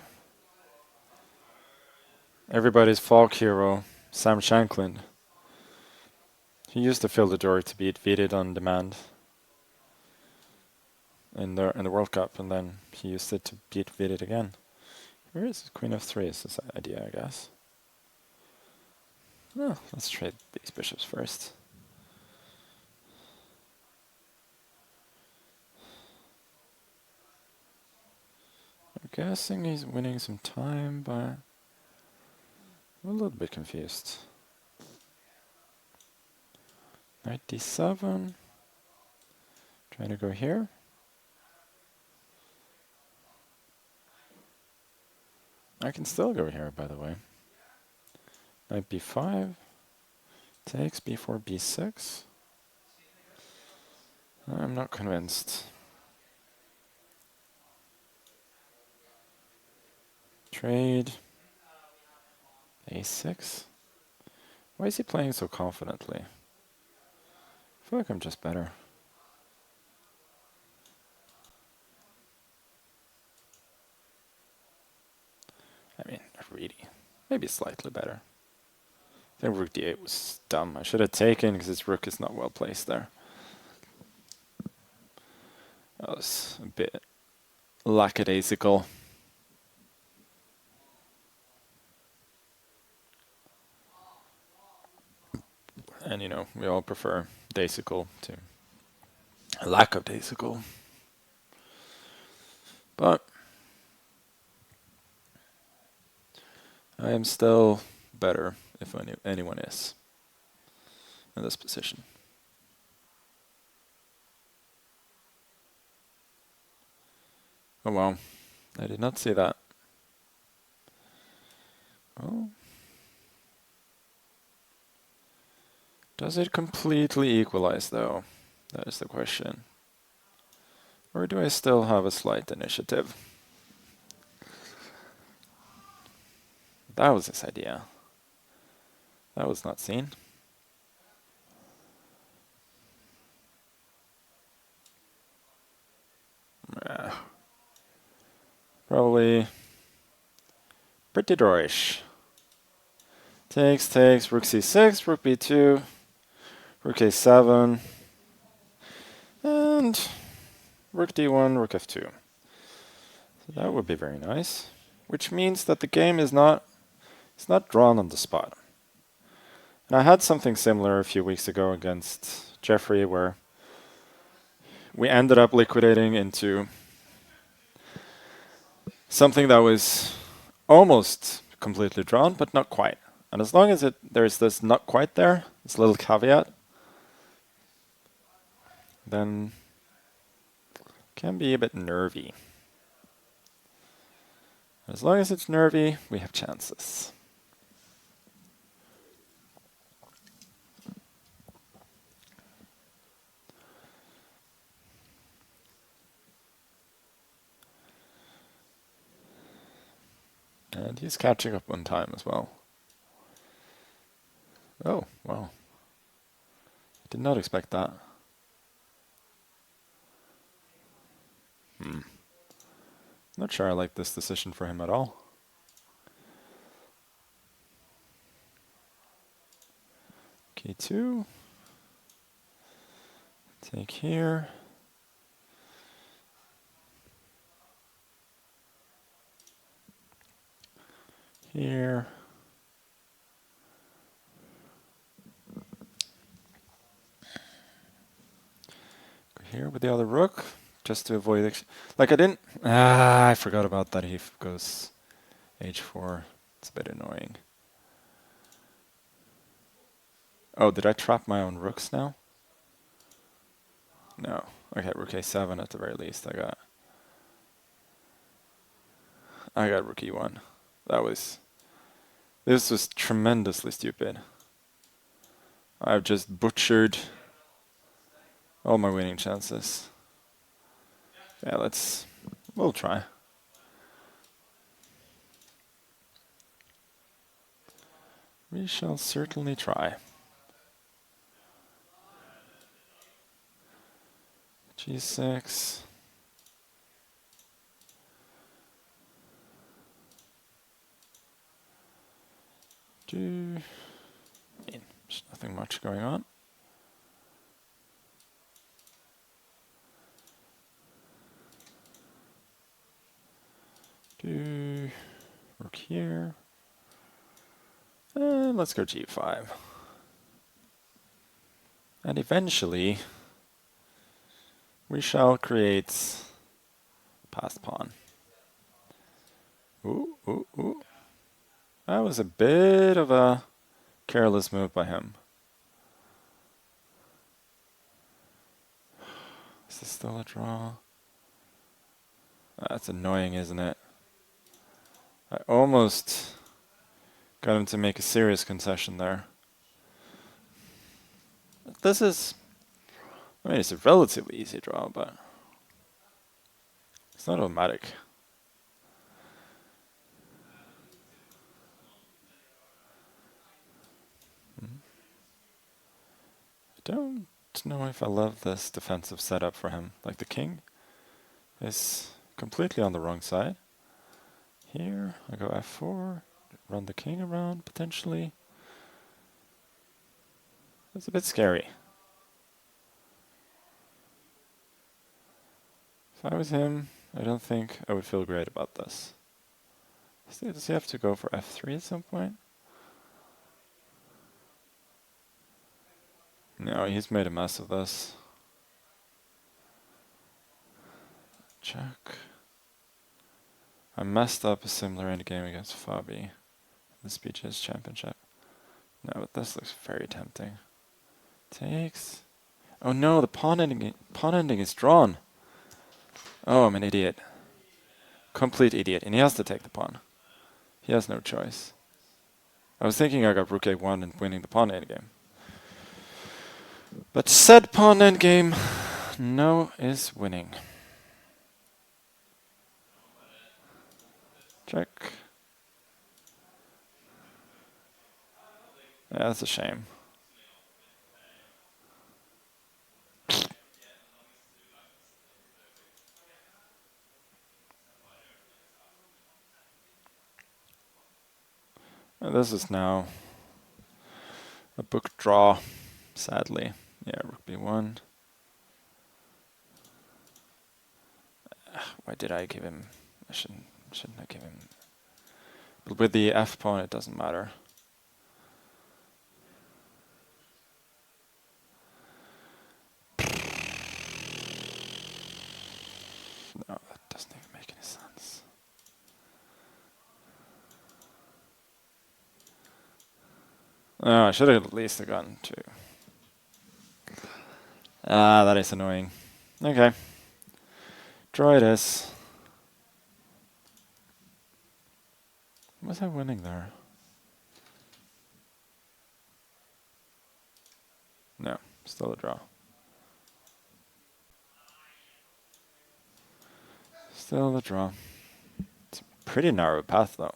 everybody's folk hero, Sam Shanklin. He used the Philidor to beat Vidit on demand in the World Cup, and then he used it to beat Vidit again. Where is it? Queen f3 is this idea, I guess. Oh, let's trade these bishops first. I'm guessing he's winning some time, but I'm a little bit confused. Knight d7. Trying to go here. I can still go here, by the way. Knight b5. Takes b4, b6. I'm not convinced. Trade. a6. Why is he playing so confidently? I feel like I'm just better. I mean, really. Maybe slightly better. I think rook d8 was dumb. I should have taken because his rook is not well placed there. That was a bit lackadaisical. And you know, we all prefer daisical to a lack of daisical. But I am still better, if anyone is, in this position. Oh wow, I did not see that. Oh. Does it completely equalize though? That is the question. Or do I still have a slight initiative? That was his idea. That was not seen. Probably pretty drawish. Takes, rook c6, rook b2, rook a7, and rook d1, rook f2. So that would be very nice. Which means that the game is not drawn on the spot. And I had something similar a few weeks ago against Jeffery, where we ended up liquidating into something that was almost completely drawn, but not quite. And as long as there's this not quite there, this little caveat, then it can be a bit nervy. As long as it's nervy, we have chances. And he's catching up on time as well. Oh, wow. Did not expect that. Not sure I like this decision for him at all. K2. Take here. Here. Go here with the other rook, just to avoid... Like I didn't... I forgot about that. He goes h4. It's a bit annoying. Oh, did I trap my own rooks now? No. Okay, rook a7 at the very least. I got rook e1. This was tremendously stupid. I've just butchered all my winning chances. Yeah, we'll try. We shall certainly try. G6. There's nothing much going on. Rook here. And let's go g5. And eventually, we shall create passed pawn. Ooh, ooh, ooh. That was a bit of a careless move by him. Is this still a draw? That's annoying, isn't it? I almost got him to make a serious concession there. This is... I mean, it's a relatively easy draw, but it's not automatic. I don't know if I love this defensive setup for him. Like the king is completely on the wrong side. Here, I go f4, run the king around potentially. That's a bit scary. If I was him, I don't think I would feel great about this. Does he have to go for f3 at some point? No, he's made a mess of this. Check. I messed up a similar endgame against Fabi. The Speeches Championship. No, but this looks very tempting. Takes. Oh no, the pawn ending is drawn. Oh, I'm an idiot. Complete idiot. And he has to take the pawn. He has no choice. I was thinking I got rook a1 and winning the pawn endgame. But said pawn endgame, no is winning. Check. Yeah, that's a shame. And this is now a book draw, sadly. Yeah, rook b1. Why did I give him... I shouldn't have given him... But with the f pawn, it doesn't matter. doesn't even make any sense. Oh, I should have at least gotten 2. Ah, that is annoying. Okay. Draw it is. Was I winning there? No, still a draw. Still a draw. It's a pretty narrow path though.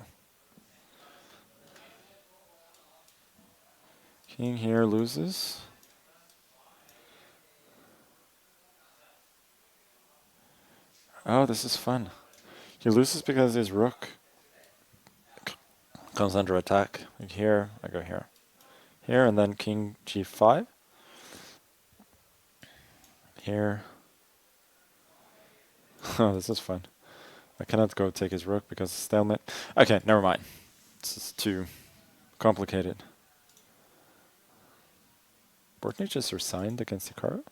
King here loses. Oh, this is fun. He loses because his rook comes under attack. Like here, I go here. Here, and then king g5. Here. Oh, this is fun. I cannot go take his rook because it's stalemate. Okay, never mind. This is too complicated. Bortney just resigned against Hikaru?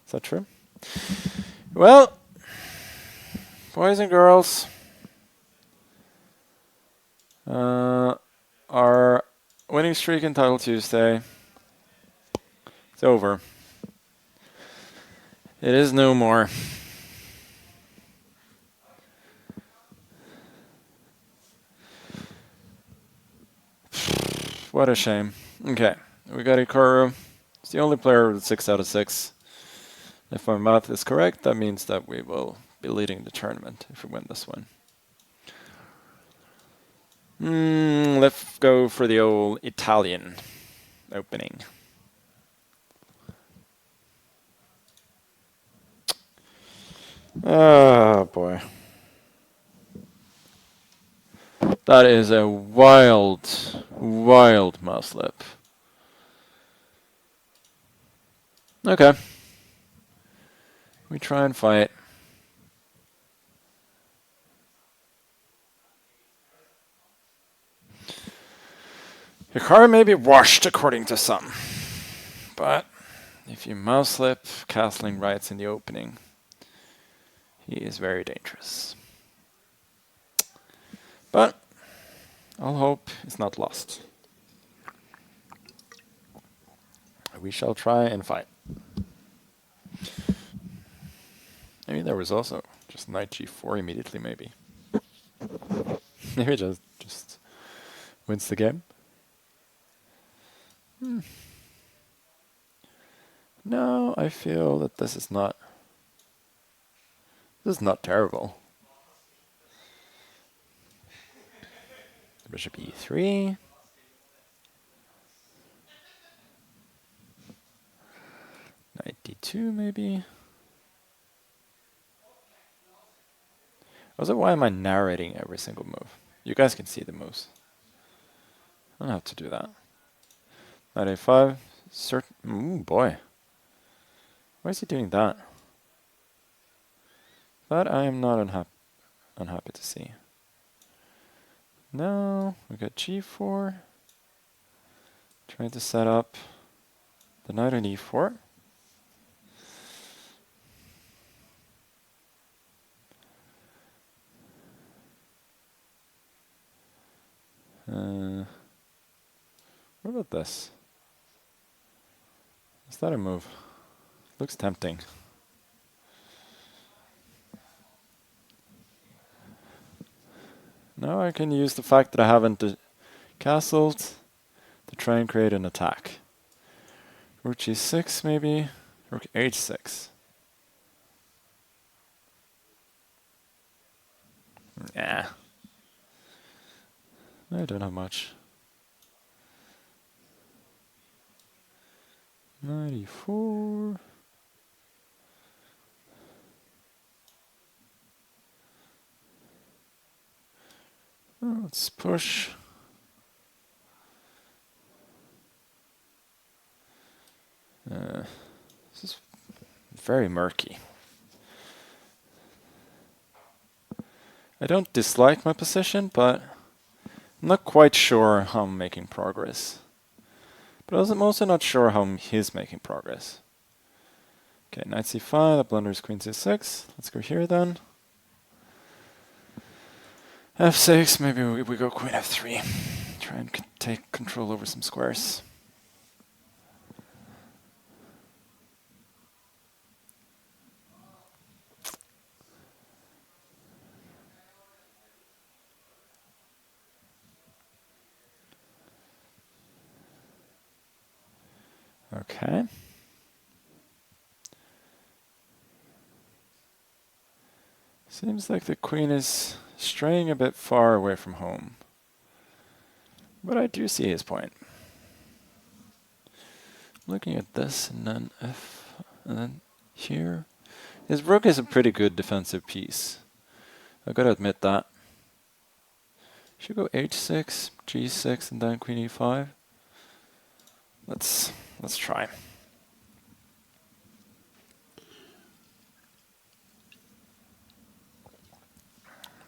Is that true? Well, boys and girls, our winning streak in Title Tuesday is over. It is no more. What a shame. Okay, we got Hikaru. It's the only player with 6 out of 6. If my math is correct, that means that we will be leading the tournament if we win this one. Let's go for the old Italian opening. Oh boy. That is a wild, wild mouse slip. Okay. We try and fight. Hikaru may be washed according to some, but if you mouse slip castling rights in the opening, he is very dangerous. But all hope is not lost. We shall try and fight. Maybe there was also just knight g4 immediately, maybe. Maybe just wins the game. No, I feel that this is not terrible. Bishop e3. Knight d2 maybe. Also, why am I narrating every single move? You guys can see the moves. I don't have to do that. Knight a5. Ooh, boy. Why is he doing that? That I am not unhappy to see. No, we got g4. Trying to set up the knight on e4. What about this? Is that a move? Looks tempting. Now I can use the fact that I haven't castled to try and create an attack. Rook g6 maybe? Rook h6. Nah. I don't have much. Knight e4. Let's push. This is very murky. I don't dislike my position, but I'm not quite sure how I'm making progress. But I'm also not sure how he's making progress. Okay, knight c5, that blunders queen c6. Let's go here then. f6, maybe we go queen f3. Try and take control over some squares. Okay. Seems like the queen is straying a bit far away from home. But I do see his point. Looking at this and then f, and then here. His rook is a pretty good defensive piece. I gotta admit that. Should go h6, g6, and then queen e5. Let's try.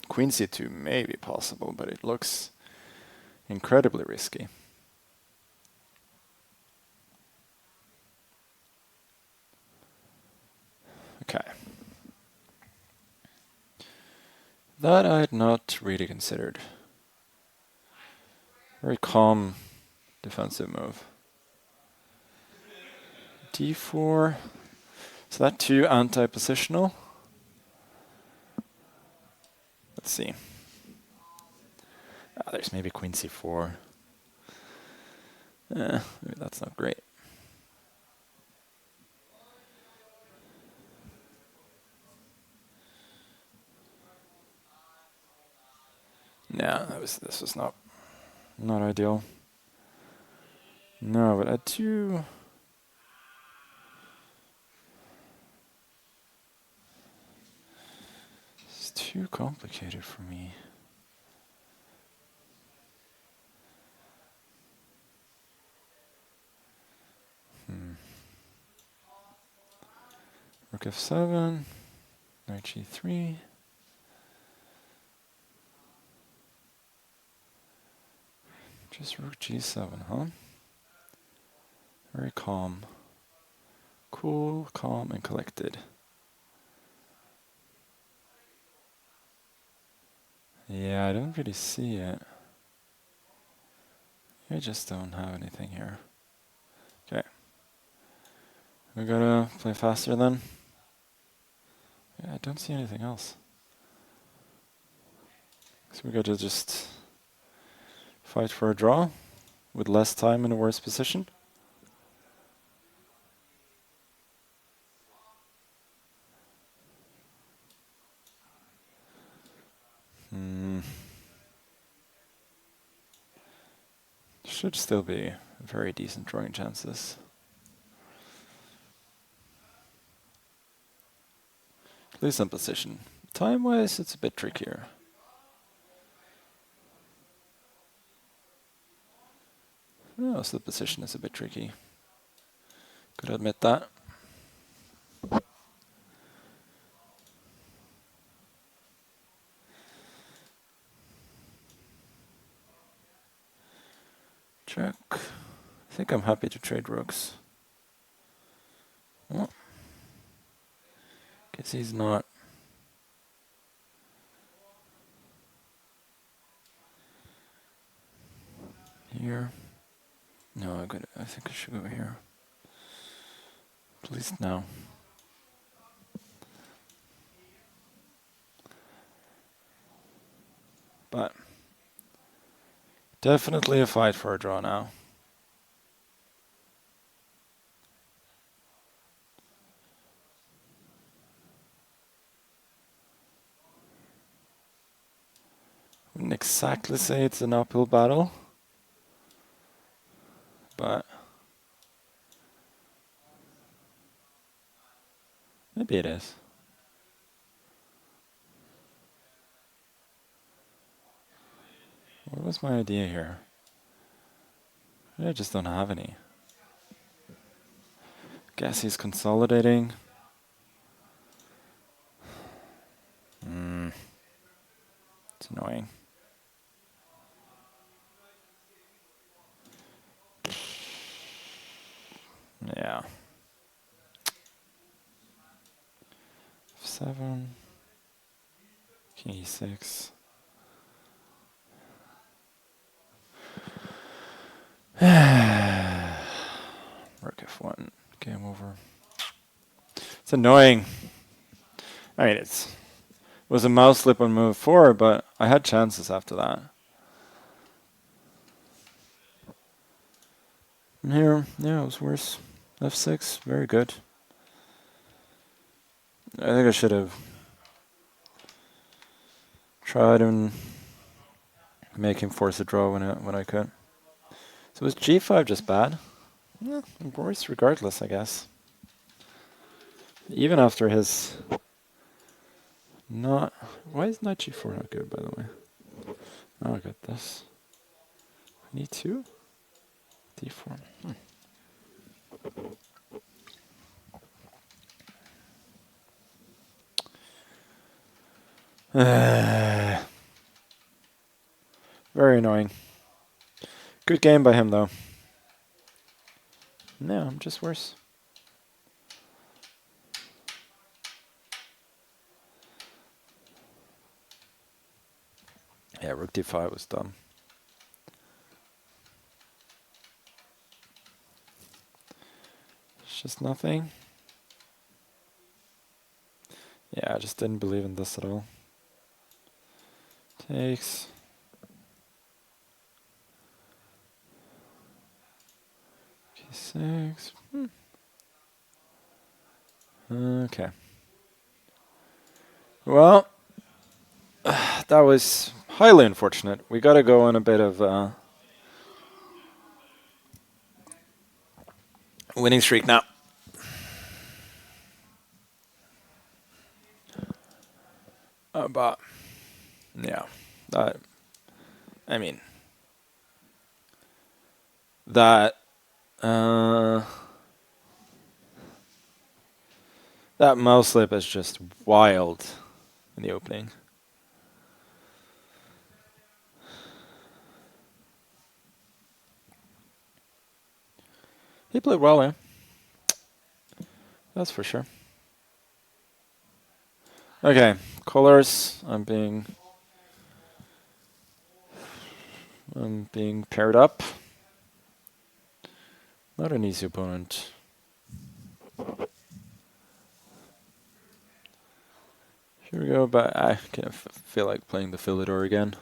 Queen c2 may be possible, but it looks incredibly risky. Okay. That I had not really considered. Very calm defensive move. d4. Is that too anti-positional? Let's see. There's maybe queen c4. Maybe that's not great. No, this was not ideal. No, but I do. It's too complicated for me. Rook f7, knight g3. Just rook g7, huh? Very calm. Cool, calm, and collected. Yeah, I don't really see it. I just don't have anything here. Okay. We gotta play faster then. Yeah, I don't see anything else. So we gotta just fight for a draw with less time in a worse position. Should still be very decent drawing chances. At least in position. Time-wise, it's a bit trickier. Oh, so the position is a bit tricky. Could admit that. Check. I think I'm happy to trade rooks. Oh. Guess he's not. Here. No, I think I should go here. At least now. But definitely a fight for a draw now. Wouldn't exactly say it's an uphill battle, but maybe it is. What was my idea here? I just don't have any. Guess he's consolidating. It's annoying. Yeah. F7. King e6. rook f1. Game over. It's annoying. I mean, it was a mouse slip on move 4, but I had chances after that. And here, yeah, it was worse. f6, very good. I think I should have tried and make him force a draw when I could. So was g5 just bad? Yeah, worse regardless, I guess. Even after his not... Why is knight g4 not good, by the way? Oh, I got this. e2? d4. Very annoying. Good game by him, though. No, I'm just worse. Yeah, rook d5 was dumb. It's just nothing. Yeah, I just didn't believe in this at all. Takes. G6. Okay. Well, that was highly unfortunate. We got to go on a bit of winning streak now. But yeah, I mean that that mouse slip is just wild in the opening. He played well, eh? That's for sure. Okay, Kollars. I'm being paired up. Not an easy opponent. Here we go, but I kind of feel like playing the Philidor again.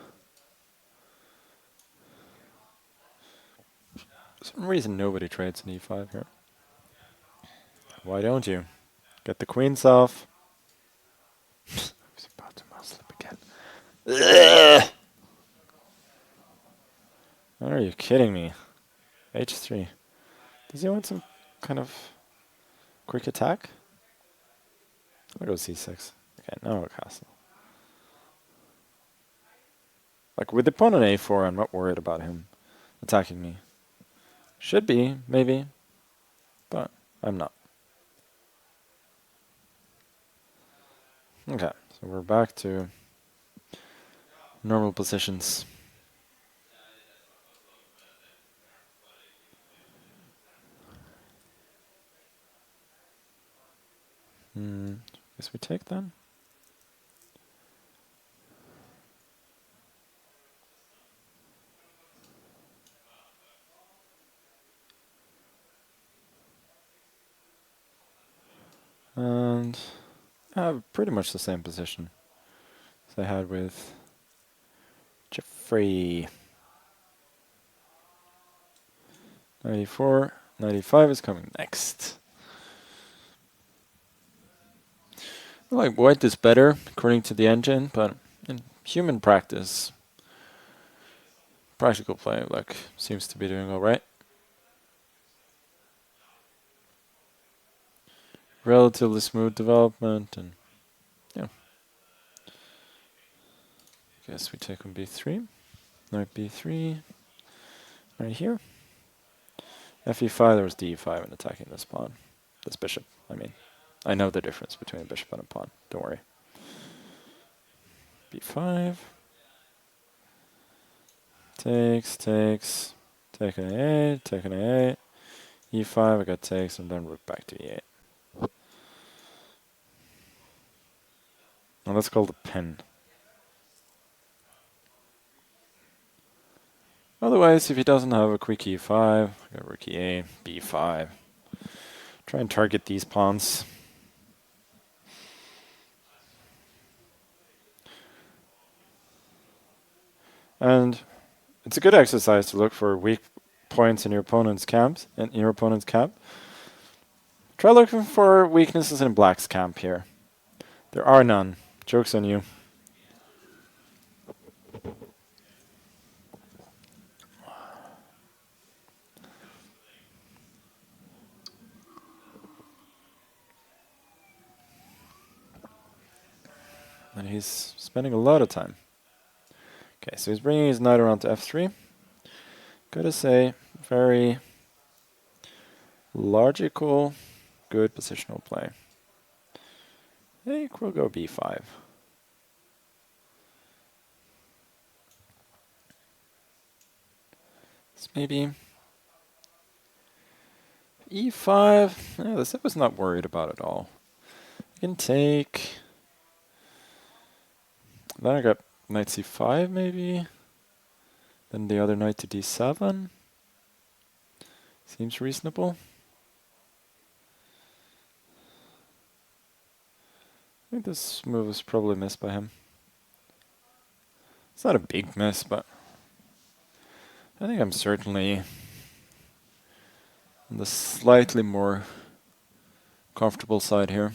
For some reason nobody trades an e5 here. Why don't you? Get the queens off. He's about to mouse slip again. Ugh! Are you kidding me? h3. Does he want some kind of quick attack? I'll go c6. Okay, now a castle. Like with the pawn on a4, I'm not worried about him attacking me. Should be, maybe, but I'm not. Okay, so we're back to normal positions. Guess we take then. And I have pretty much the same position as I had with Jeffery. 94, 95 is coming next. I like white is better according to the engine, but in human practice, practical play like seems to be doing all right. Relatively smooth development, and yeah. Guess we take on b3. Knight b3. Right here. fe5, there was d5 and attacking this pawn. This bishop, I mean. I know the difference between a bishop and a pawn. Don't worry. b5. Takes. Take an a8, take an a8. e5, I got takes, and then rook back to e8. Now that's called a pin. Otherwise, if he doesn't have a quick e5, I got rook e8, b5. Try and target these pawns. And it's a good exercise to look for weak points in your opponent's camps and in your opponent's camp. Try looking for weaknesses in black's camp here. There are none. Joke's on you. And he's spending a lot of time. Okay, so he's bringing his knight around to f3. Gotta say, very logical, good positional play. I think we'll go b5. So maybe e5. Yeah, this I was not worried about at all. I can take. Then I got knight c5 maybe. Then the other knight to d7. Seems reasonable. I think this move was probably missed by him. It's not a big miss, but I think I'm certainly on the slightly more comfortable side here.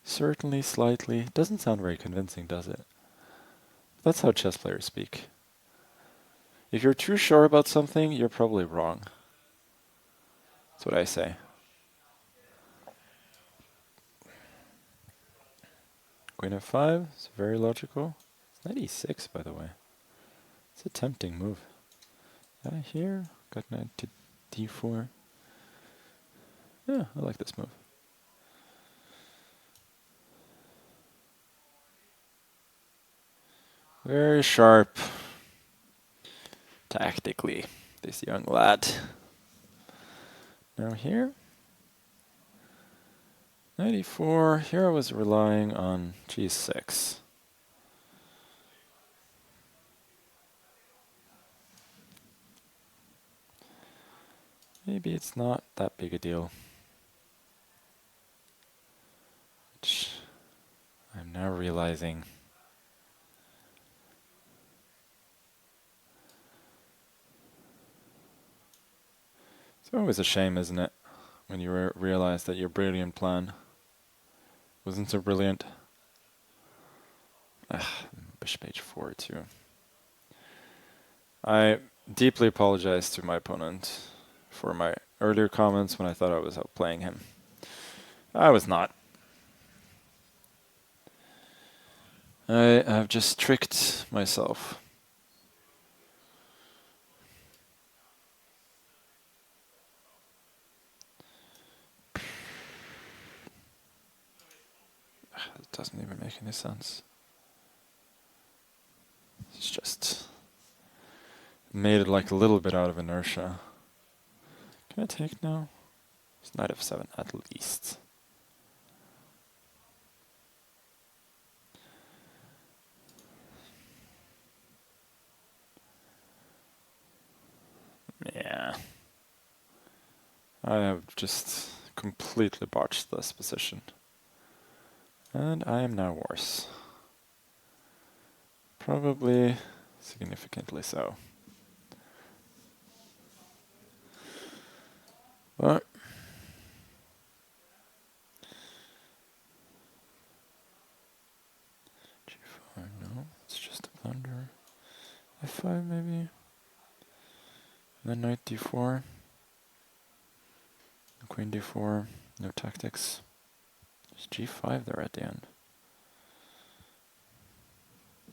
Certainly, slightly. Doesn't sound very convincing, does it? That's how chess players speak. If you're too sure about something, you're probably wrong. That's what I say. Queen f5 is very logical. It's knight e6, by the way. It's a tempting move. Here, got knight to d4. Yeah, I like this move. Very sharp. Tactically, this young lad. Now here. Knight e4. Here I was relying on g6. Maybe it's not that big a deal. Which I'm now realizing. It's always a shame, isn't it, when you realize that your brilliant plan wasn't so brilliant. Bishop h4 too. I deeply apologize to my opponent for my earlier comments when I thought I was outplaying him. I was not. I have just tricked myself. It doesn't even make any sense. It's just made it like a little bit out of inertia. Can I take now? It's knight f7 at least. Yeah. I have just completely botched this position. And I am now worse. Probably significantly so. But g4, no, it's just a blunder. f5 maybe. Then knight d4. Queen d4, no tactics. There's g5 there at the end.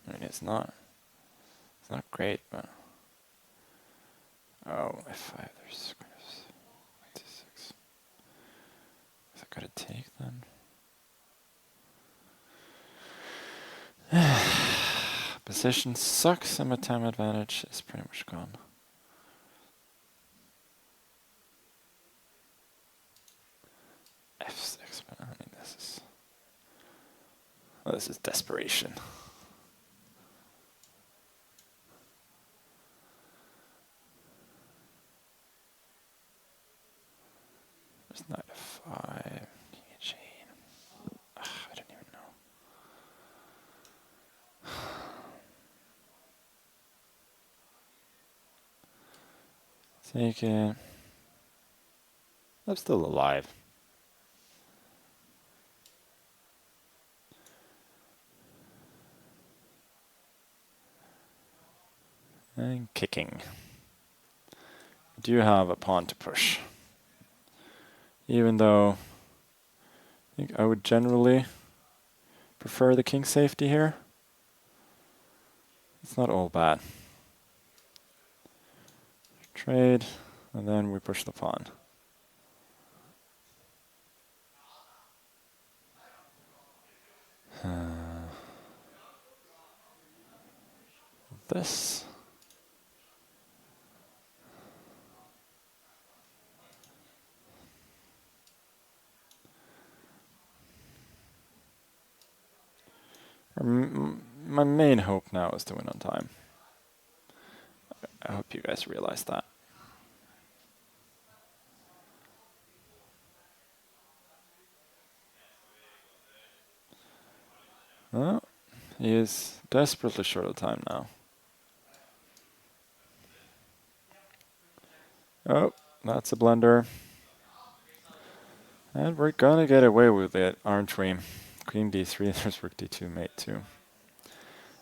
I mean, it's not great, but oh, f5. There's d6. Is that gotta take then? Position sucks, and my time advantage is pretty much gone. f6, but I mean, this is desperation. Take it. I'm still alive. And kicking. Do you have a pawn to push? Even though I think I would generally prefer the king safety here. It's not all bad. Trade, and then we push the pawn. This. My main hope now is to win on time. I hope you guys realize that. Oh, he is desperately short of time now. Oh, that's a blunder. And we're gonna get away with it, aren't we? Queen d3, there's rook d2, mate 2.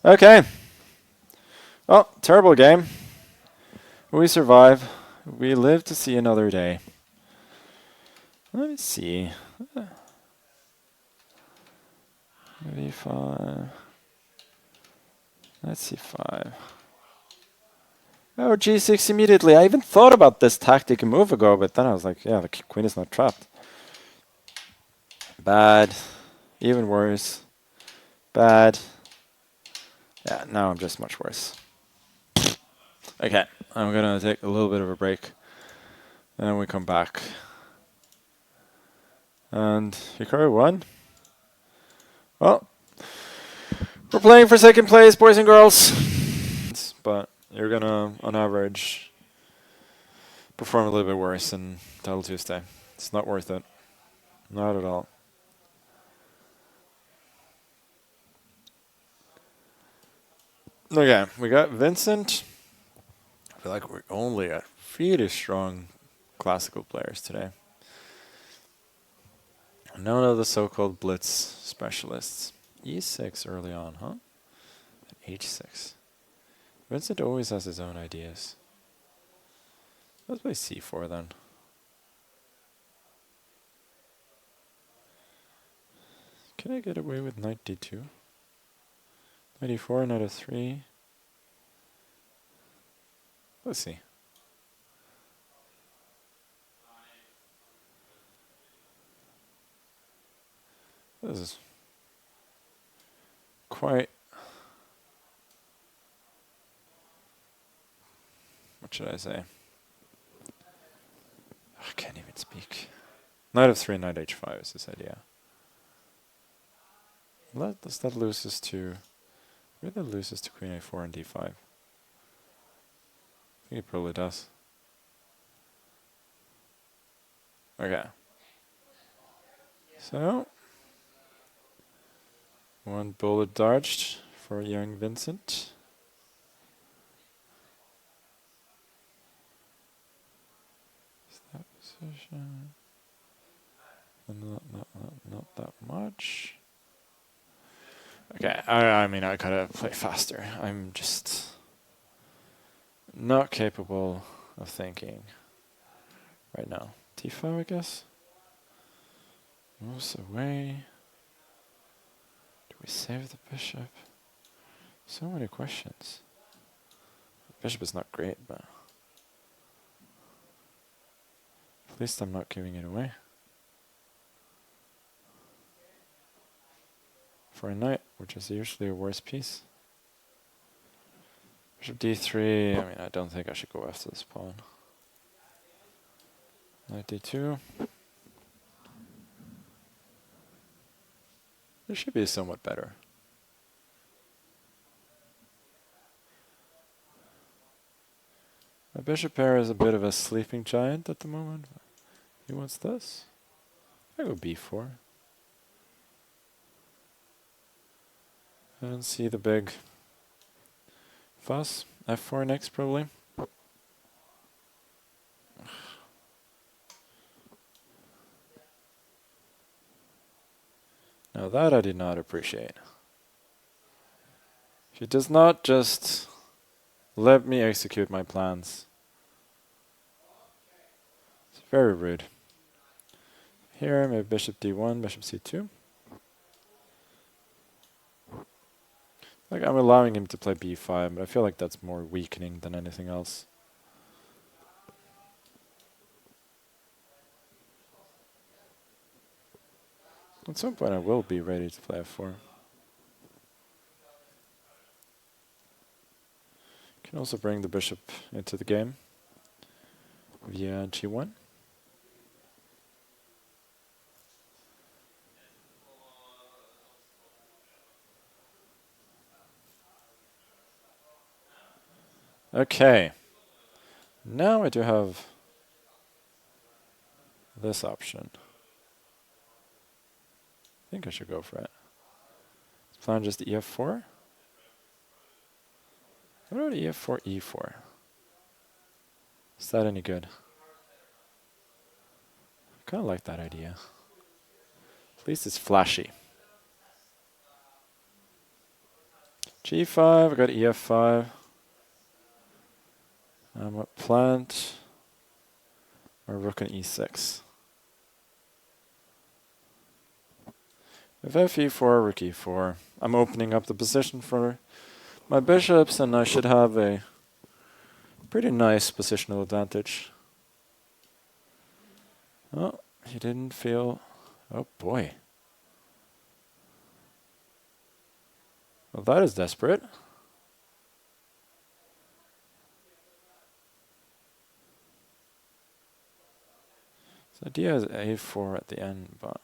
Okay. Oh, terrible game. We survive. We live to see another day. Let me see. v5. Let's c5. Oh, g6 immediately. I even thought about this tactic a move ago, but then I was like, yeah, the queen is not trapped. Bad. Even worse. Bad. Yeah, now I'm just much worse. Okay, I'm gonna take a little bit of a break. Then we come back. And Hikaru won. Well, we're playing for second place, boys and girls. But you're gonna, on average, perform a little bit worse than Title Tuesday. It's not worth it. Not at all. Okay, we got Vincent. I feel like we're only at really strong classical players today. None of the so-called blitz specialists. E6 early on, huh? And H6. Vincent always has his own ideas. Let's play C4 then. Can I get away with knight D2? Knight E4, knight F3. Let's see. This is quite... What should I say? I can't even speak. Knight F3, knight H5 is this idea. That loses to... Maybe that loses to queen A4 and D5. I think it probably does. Okay. So... One bullet dodged for young Vincent. Is that position? Not that much. Okay, I mean, I gotta play faster. I'm just not capable of thinking right now. T5, I guess. Moves away. Do we save the bishop? So many questions. Bishop is not great, but at least I'm not giving it away. For a knight, which is usually a worse piece. Bishop d3, I mean, I don't think I should go after this pawn. Knight d2. This should be somewhat better. My bishop pair is a bit of a sleeping giant at the moment. He wants this. I go b4. I don't see the big fuss. f4 next, probably. Now that I did not appreciate. She does not just let me execute my plans. It's very rude. Here, maybe bishop d1, bishop c2. Like, I'm allowing him to play b5, but I feel like that's more weakening than anything else. At some point I will be ready to play f4. Can also bring the bishop into the game via g1. Okay. Now I do have this option. I think I should go for it. Let's plan just ef4. What about ef4, e4? Is that any good? I kind of like that idea. At least it's flashy. g5, I got ef5. What plant? Or rook on e6. If fe4, rook e4, I'm opening up the position for my bishops, and I should have a pretty nice positional advantage. Oh, he didn't feel... Oh boy. Well, that is desperate. His idea is a4 at the end, but...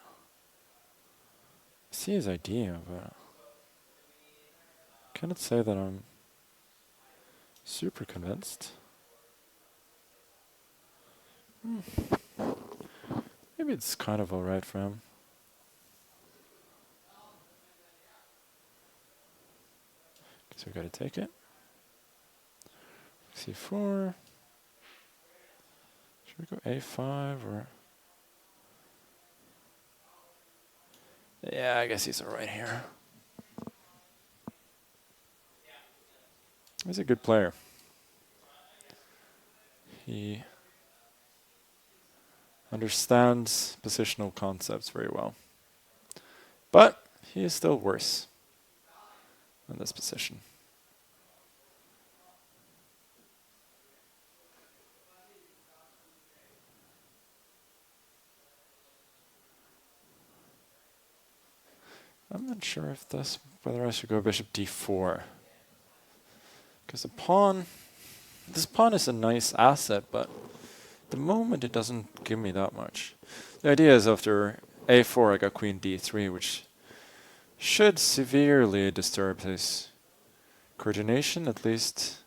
I see his idea, but... I cannot say that I'm super convinced. Maybe it's kind of alright for him. So we gotta take it. c4. Should we go a5 or... Yeah, I guess he's alright here. He's a good player. He understands positional concepts very well. But he is still worse in this position. I'm not sure if whether I should go bishop d4. Because this pawn is a nice asset, but at the moment it doesn't give me that much. The idea is after a4 I got queen d3, which should severely disturb his coordination, at least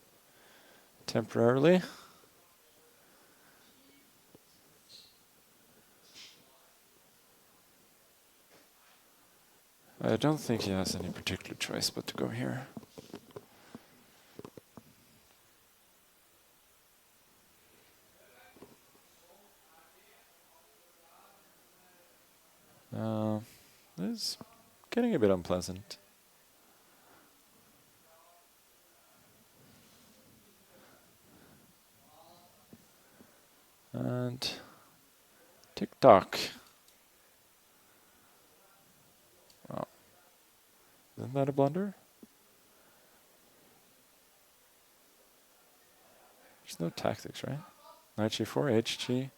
temporarily. I don't think he has any particular choice but to go here. This is getting a bit unpleasant. And tick-tock. Well, isn't that a blunder? There's no tactics, right? Knight g4, hg.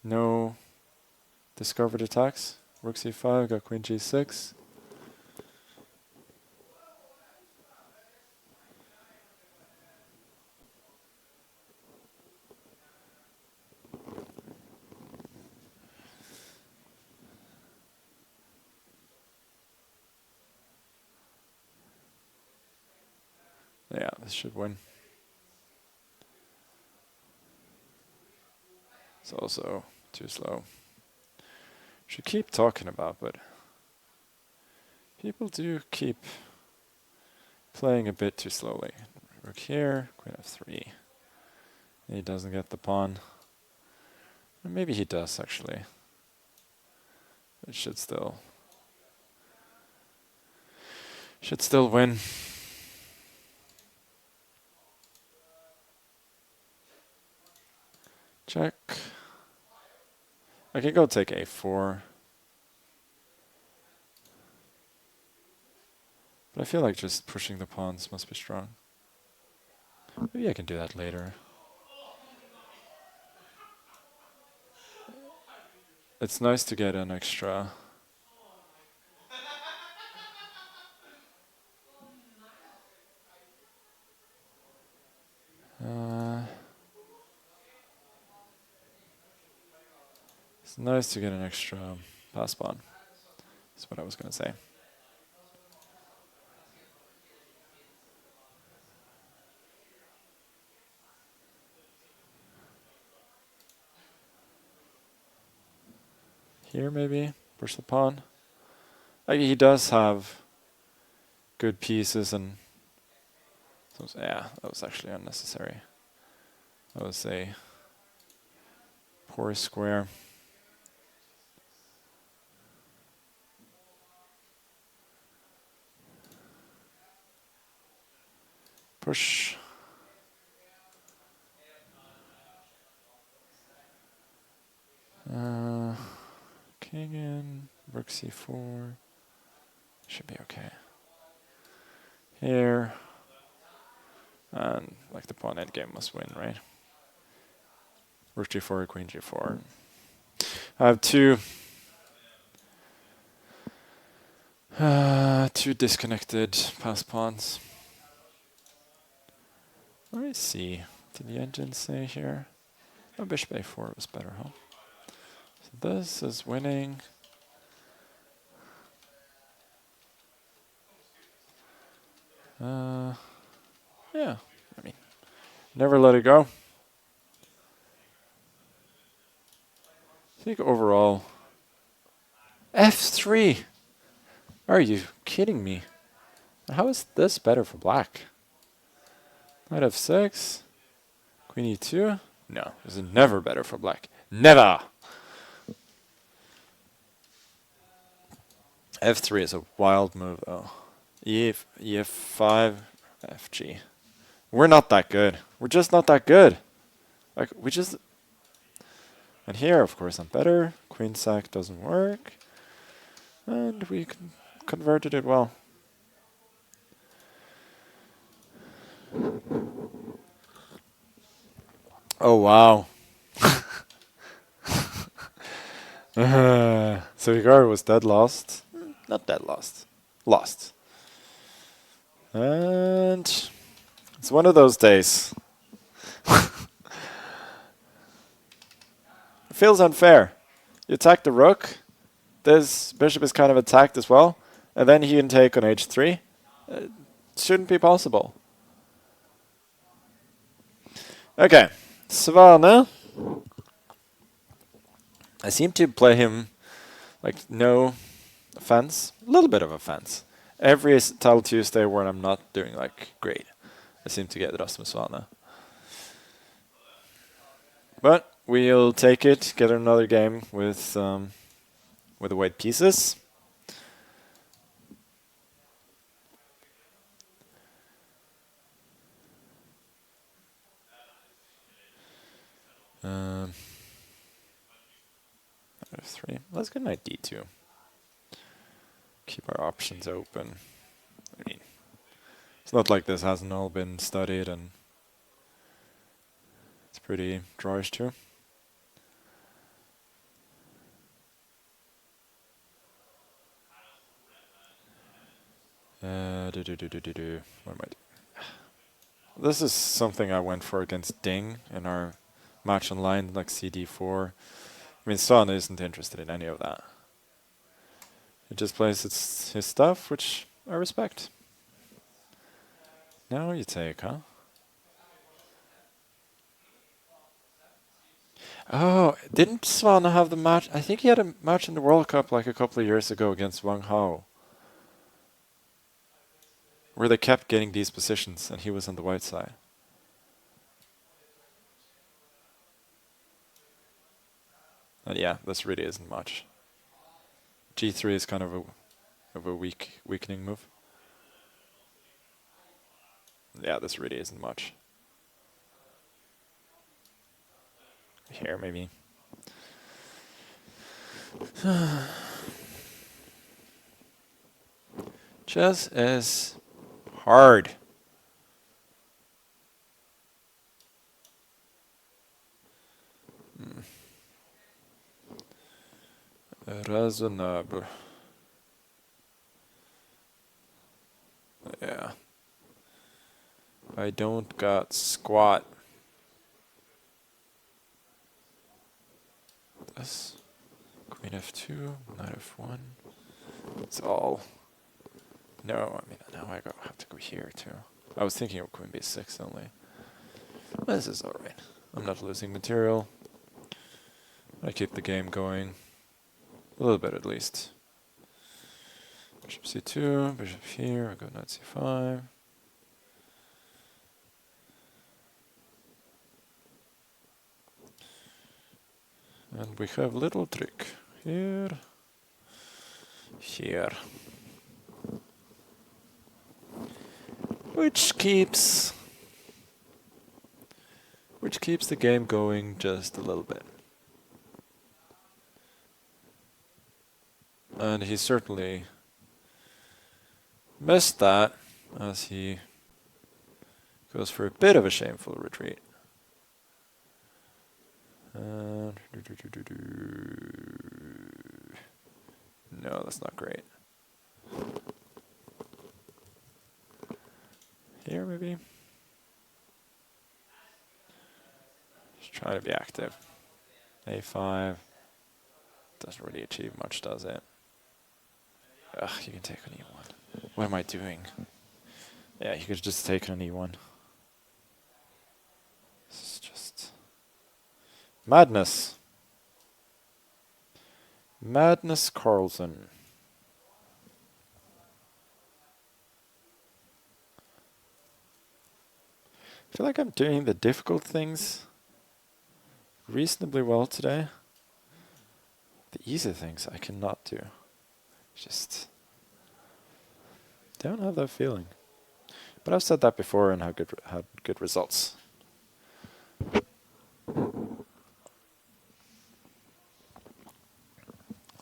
No discovered attacks. Rook c5, got queen g6. Yeah, this should win. It's also too slow. Should keep talking about, but people do keep playing a bit too slowly. Rook here, queen f3. He doesn't get the pawn. Or maybe he does, actually. It should still Should still win. Check. I can go take a4. But I feel like just pushing the pawns must be strong. Maybe I can do that later. It's nice to get an extra. It's nice to get an extra pass pawn. That's what I was going to say. Here maybe, push the pawn. Like he does have good pieces and so yeah, that was actually unnecessary. That was a poor square. Push. King in, rook c4. Should be okay. Here. And like the pawn endgame must win, right? Rook g4, queen g4. I have two disconnected pass pawns. Let me see. Did the engine say here? Oh, bishop a4 was better, huh? So this is winning. Yeah, I mean, never let it go. I think overall, f3. Are you kidding me? How is this better for black? Knight f6, queen e2. No, this is never better for black. Never. f3 is a wild move though. ef5, fg. We're not that good. We're just not that good. Like we just. And here, of course, I'm better. Queen sack doesn't work, and we converted it well. Oh wow. So Hikaru was dead lost. Not dead lost. Lost. And it's one of those days. It feels unfair. You attack the rook. This bishop is kind of attacked as well. And then he can take on h3. It shouldn't be possible. Okay. Svane. I seem to play him like no offense. A little bit of offense. Every Title Tuesday where I'm not doing like great, I seem to get Rasmus Svane. But we'll take it, get another game with the white pieces. F3. Let's get knight d2. Keep our options open. I mean, it's not like this hasn't all been studied, and it's pretty drawish too. What am I doing? This is something I went for against Ding in our match online, like CD4. I mean, Son isn't interested in any of that. He just plays his stuff, which I respect. Now you take, huh? Oh, didn't Svane have the match? I think he had a match in the World Cup like a couple of years ago against Wang Hao, where they kept getting these positions and he was on the white side. And yeah, this really isn't much. G3 is kind of a weakening move. Yeah, this really isn't much. Here, maybe. Chess is hard. Raisonnable. Yeah. I don't got squat. This. Queen f2, knight f1. It's all. No, I mean, now I have to go here too. I was thinking of queen b6 only. This is alright. I'm not losing material. I keep the game going. A little bit at least. Bishop c2, bishop here, I go knight c5. And we have little trick. Here. Here. Which keeps the game going just a little bit. And he certainly missed that as he goes for a bit of a shameful retreat. No, that's not great. Here, maybe? Just trying to be active. A5. Doesn't really achieve much, does it? Ugh, you can take an E1. What am I doing? Yeah, you could just take an E1. This is just madness. Madness Carlsen. I feel like I'm doing the difficult things reasonably well today. The easy things I cannot do. Just don't have that feeling. But I've said that before and had good results.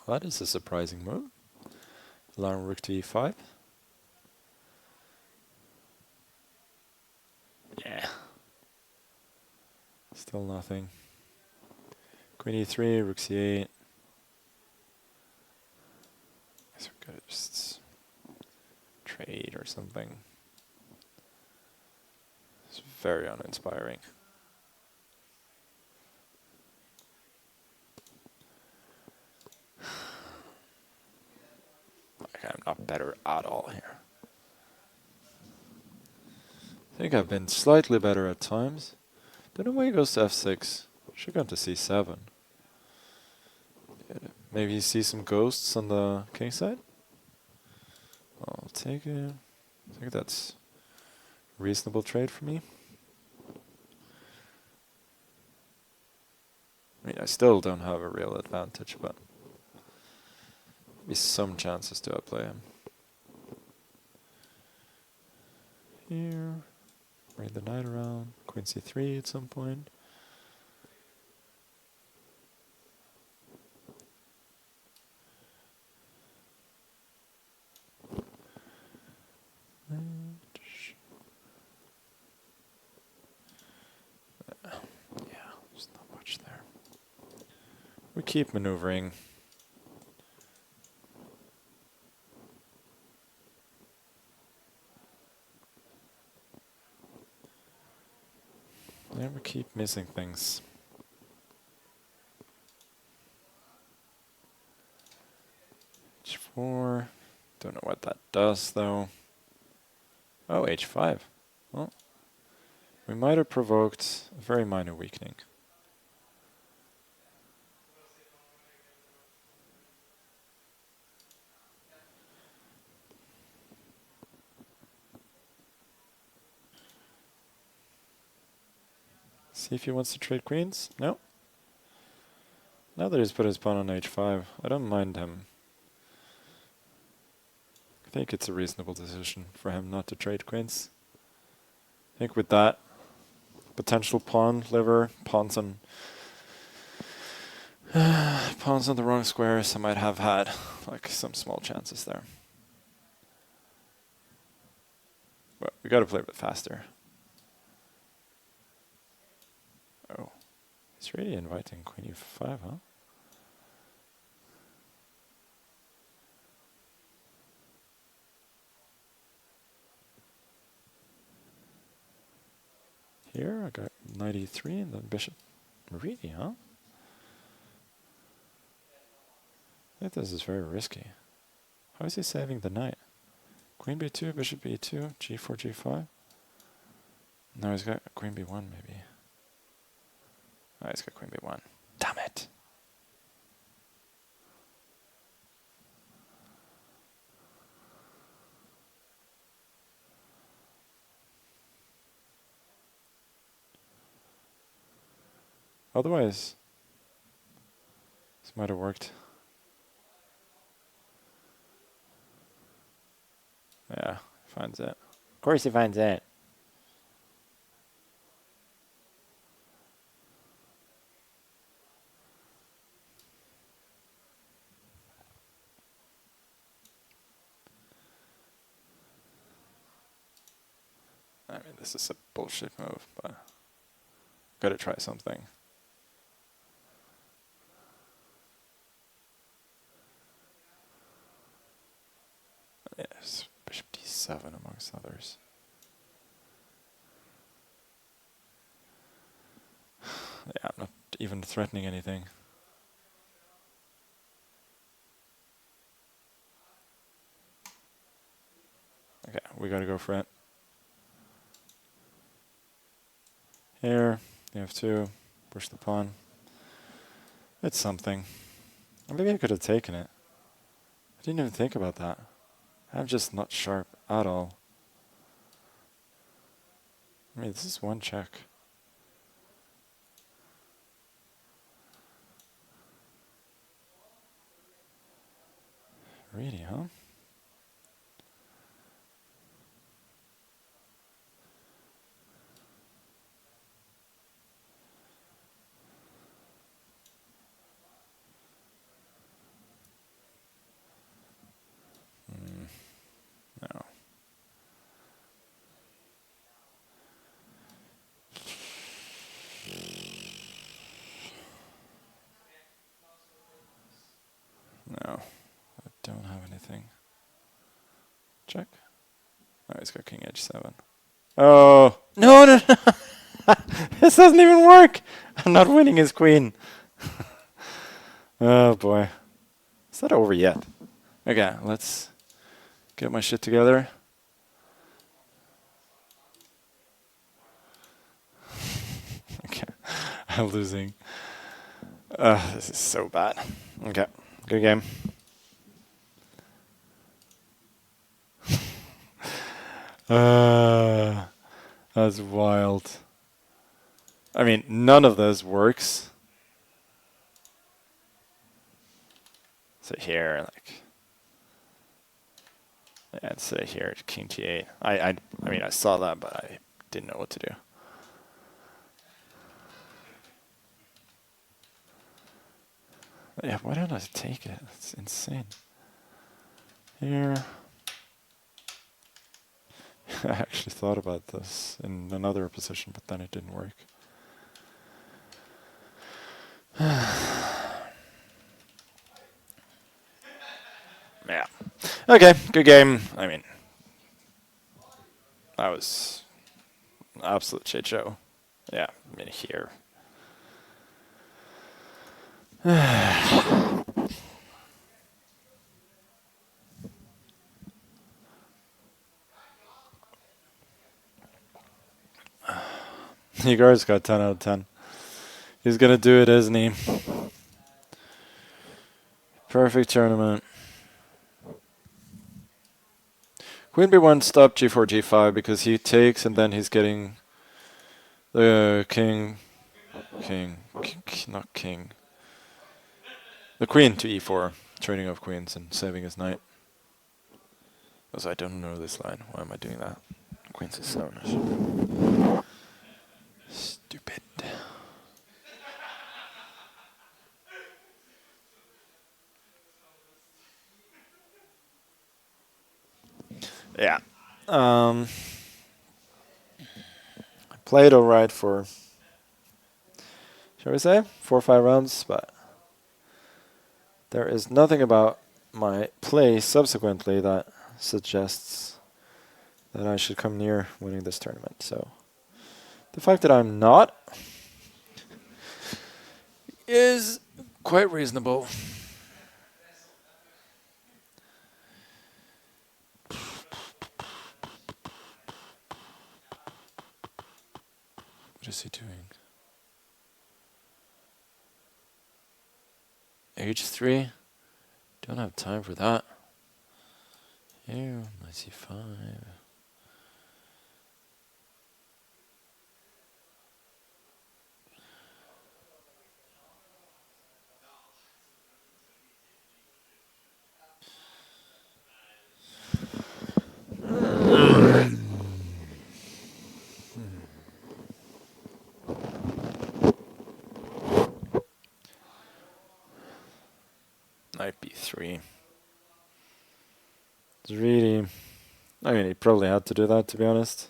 That is a surprising move. Allowing rook to e5. Yeah. Still nothing. Queen e3, rook c8. Guess we could just trade or something. It's very uninspiring. I'm not better at all here. I think I've been slightly better at times. Don't know why he goes to f6. Should go to c7. Maybe you see some ghosts on the king side? I'll take it. I think that's a reasonable trade for me. I mean, I still don't have a real advantage, but maybe some chances to outplay him. Here. Bring the knight around. Queen c3 at some point. Yeah, there's not much there. We keep maneuvering. Yeah, we keep missing things. H4. Don't know what that does though. Oh, H5. Well, we might have provoked a very minor weakening. See if he wants to trade queens. No. Now that he's put his pawn on H5, I don't mind him. I think it's a reasonable decision for him not to trade queens. I think with that potential pawn liver, pawns on the wrong squares, I might have had like some small chances there. But we got to play a bit faster. Oh, he's really inviting queen e5, huh? Here I got knight e3 and then bishop. Really, huh? I think this is very risky. How is he saving the knight? Queen b2, bishop e2, g4, g5. No, he's got queen b1 maybe. Oh, he's got queen b1. Damn it! Otherwise, this might have worked. Yeah, finds it. Of course he finds it. I mean, this is a bullshit move, but gotta try something. Yes, bishop d7 amongst others. Yeah, I'm not even threatening anything. Okay, we gotta go for it. Here, you have to push the pawn. It's something. Maybe I could have taken it. I didn't even think about that. I'm just not sharp at all. I mean, this is one check. Really, huh? No. No, I don't have anything. Check. Oh, he's got king h7. Oh, no, no, no. This doesn't even work. I'm not winning his queen. Oh, boy. It's not over yet. Okay, let's get my shit together. Okay, I'm losing. This is so bad. Okay, good game. That's wild. I mean, none of this works. So here, like, yeah, I'd say here, king t8. I mean, I saw that, but I didn't know what to do. Yeah, why don't I take it? It's insane. Here. I actually thought about this in another position, but then it didn't work. Yeah. Okay, good game. I mean, that was an absolute shit show. Yeah, I mean, here. Hikaru's got 10 out of 10. He's gonna do it, isn't he? Perfect tournament. Queen b1 stop g4, g5 because he takes and then he's getting the king, not king. The queen to e4, trading off queens and saving his knight. Because I don't know this line. Why am I doing that? Queen C7. Stupid. Yeah. I played alright for, shall we say, 4 or 5 rounds, but there is nothing about my play subsequently that suggests that I should come near winning this tournament. So the fact that I'm not is quite reasonable. What is he doing? H3? Don't have time for that. Here, I see 5. Knight B3. It's really, I mean, he probably had to do that, to be honest.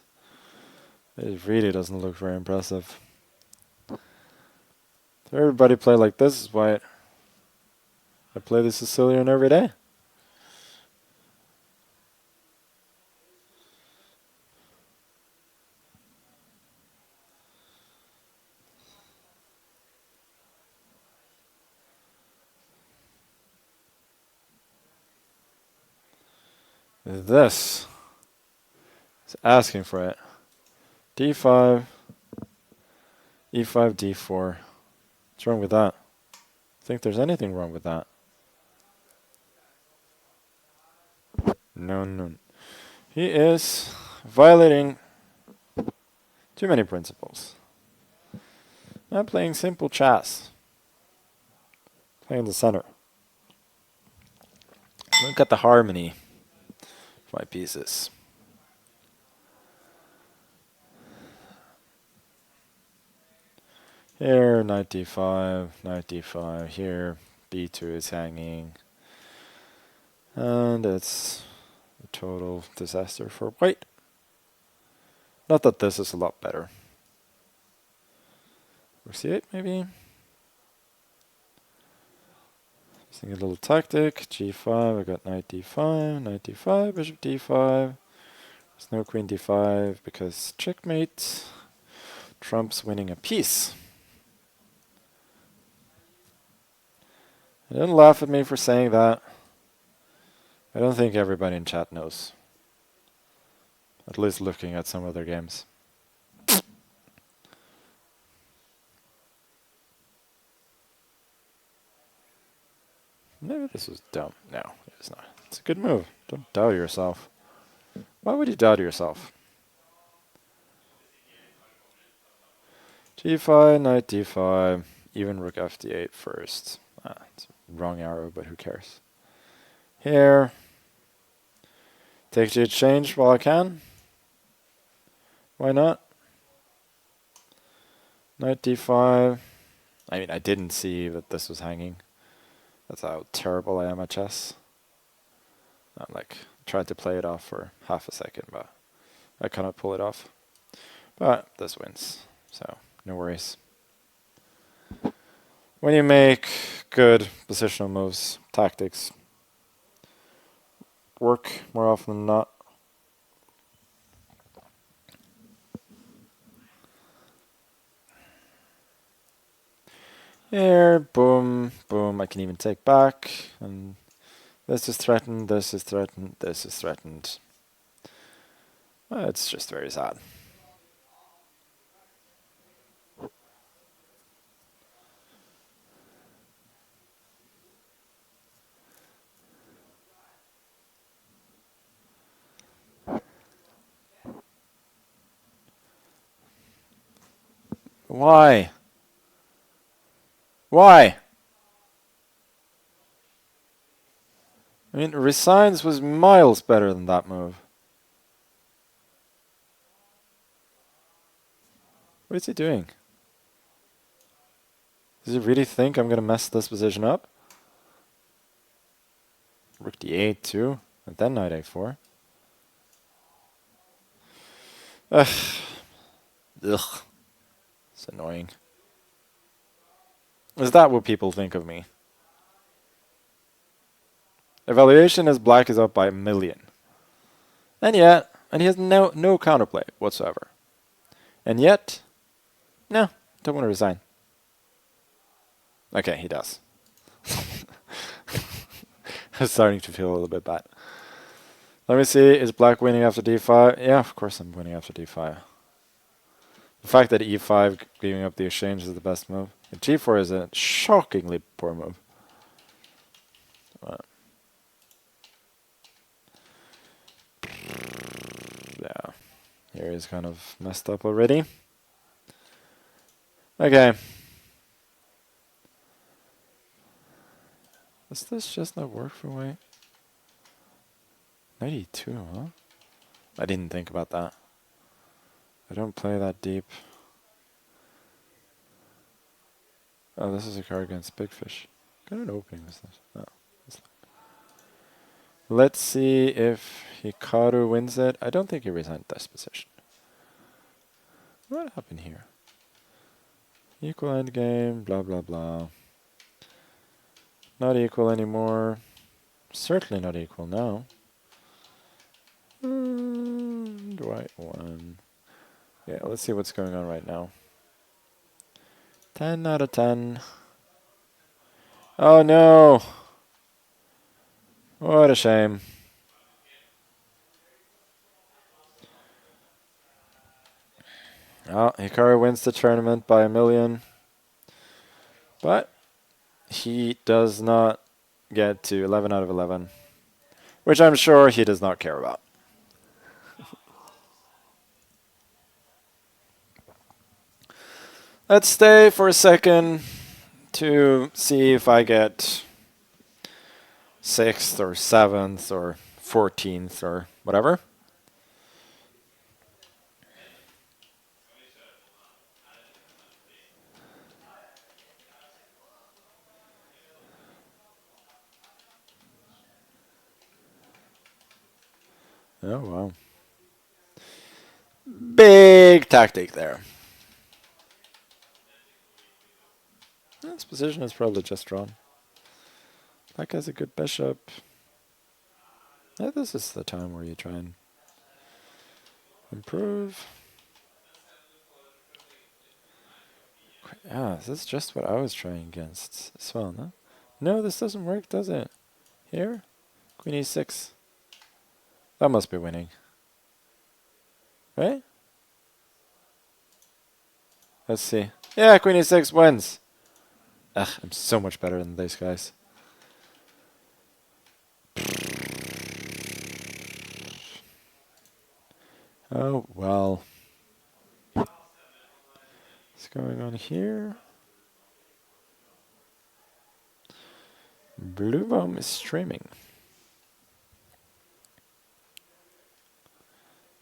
It really doesn't look very impressive. If everybody play like this, is why I play the Sicilian every day. This is asking for it. D5, E5, D4. What's wrong with that? Think there's anything wrong with that? No, no. He is violating too many principles. I'm playing simple chess. Playing the center. Look at the harmony of my pieces. Here, knight d5, knight d5. Here, b2 is hanging. And it's a total disaster for white. Not that this is a lot better. Rook c8 maybe. Using a little tactic. g5, I got knight d5, knight d5, bishop d5. There's no queen d5 because checkmate. Trump's winning a piece. Don't laugh at me for saying that. I don't think everybody in chat knows. At least looking at some other games. Maybe this was dumb. No, it's not. It's a good move. Don't doubt yourself. Why would you doubt yourself? g5, knight d5, even rook f d8 first. It's a wrong arrow, but who cares? Here. Take the exchange while I can. Why not? Knight d5. I mean, I didn't see that this was hanging. That's how terrible I am at chess. I'm like, tried to play it off for half a second, but I cannot pull it off. But this wins, so no worries. When you make good positional moves, tactics work more often than not. Here, boom, boom, I can even take back, and this is threatened, this is threatened, this is threatened. It's just very sad. Why? Why? I mean, resigns was miles better than that move. What is he doing? Does he really think I'm going to mess this position up? Rook d8 too, and then knight a4. Ugh. Ugh. It's annoying. Is that what people think of me? Evaluation is black is up by 1,000,000. And yet, and he has no counterplay whatsoever. And yet, no, don't want to resign. Okay, he does. I'm starting to feel a little bit bad. Let me see, is black winning after d5? Yeah, of course I'm winning after d5. The fact that e5 giving up the exchange is the best move. And g4 is a shockingly poor move. Yeah, here is kind of messed up already. Okay. Does this just not work for white? 92, huh? I didn't think about that. I don't play that deep. Oh, this is a card against Big Fish. What kind of opening is this? Oh, let's see if Hikaru wins it. I don't think he resigned this position. What happened here? Equal endgame, blah blah blah. Not equal anymore. Certainly not equal now. White one. Yeah, let's see what's going on right now. 10 out of 10. Oh no! What a shame. Oh, Hikaru wins the tournament by 1,000,000. But he does not get to 11 out of 11. Which I'm sure he does not care about. Let's stay for a second to see if I get 6th or 7th or 14th or whatever. Oh, wow. Big tactic there. This position is probably just drawn. Black has a good bishop. Yeah, this is the time where you try and improve. Yeah, this is just what I was trying against Svane, huh? No, this doesn't work, does it? Here? Queen e6. That must be winning. Right? Let's see. Yeah, Queen e6 wins. Ugh, I'm so much better than these guys. Oh, well. What's going on here? Blue Bomb is streaming.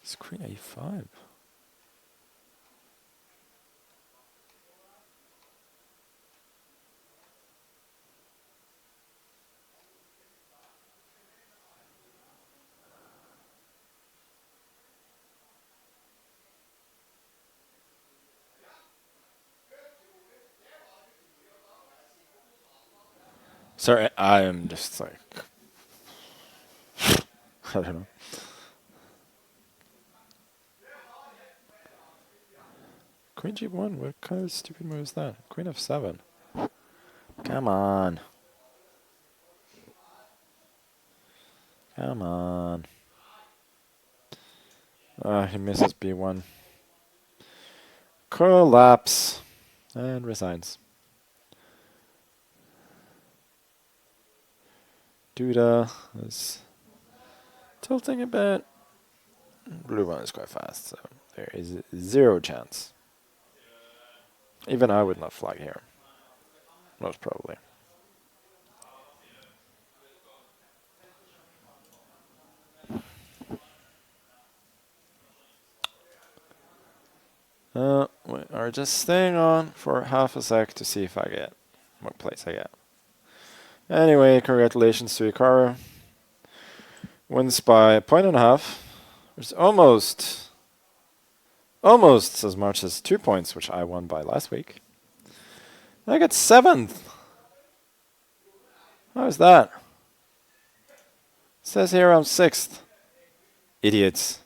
It's Queen a5. Sorry, I am just like... I don't know. Queen g1, what kind of stupid move is that? Queen f7. Come on. Come on. He misses b1. Collapse. And resigns. Duda is tilting a bit. Blue one is quite fast, so there is 0 chance. Even I would not flag here. Most probably. Are Or just staying on for half a sec to see if I get what place I get. Anyway, congratulations to Hikaru. Wins by 1.5. It's almost as much as 2 points, which I won by last week. I got 7th. How is that? It says here I'm 6th. Idiots.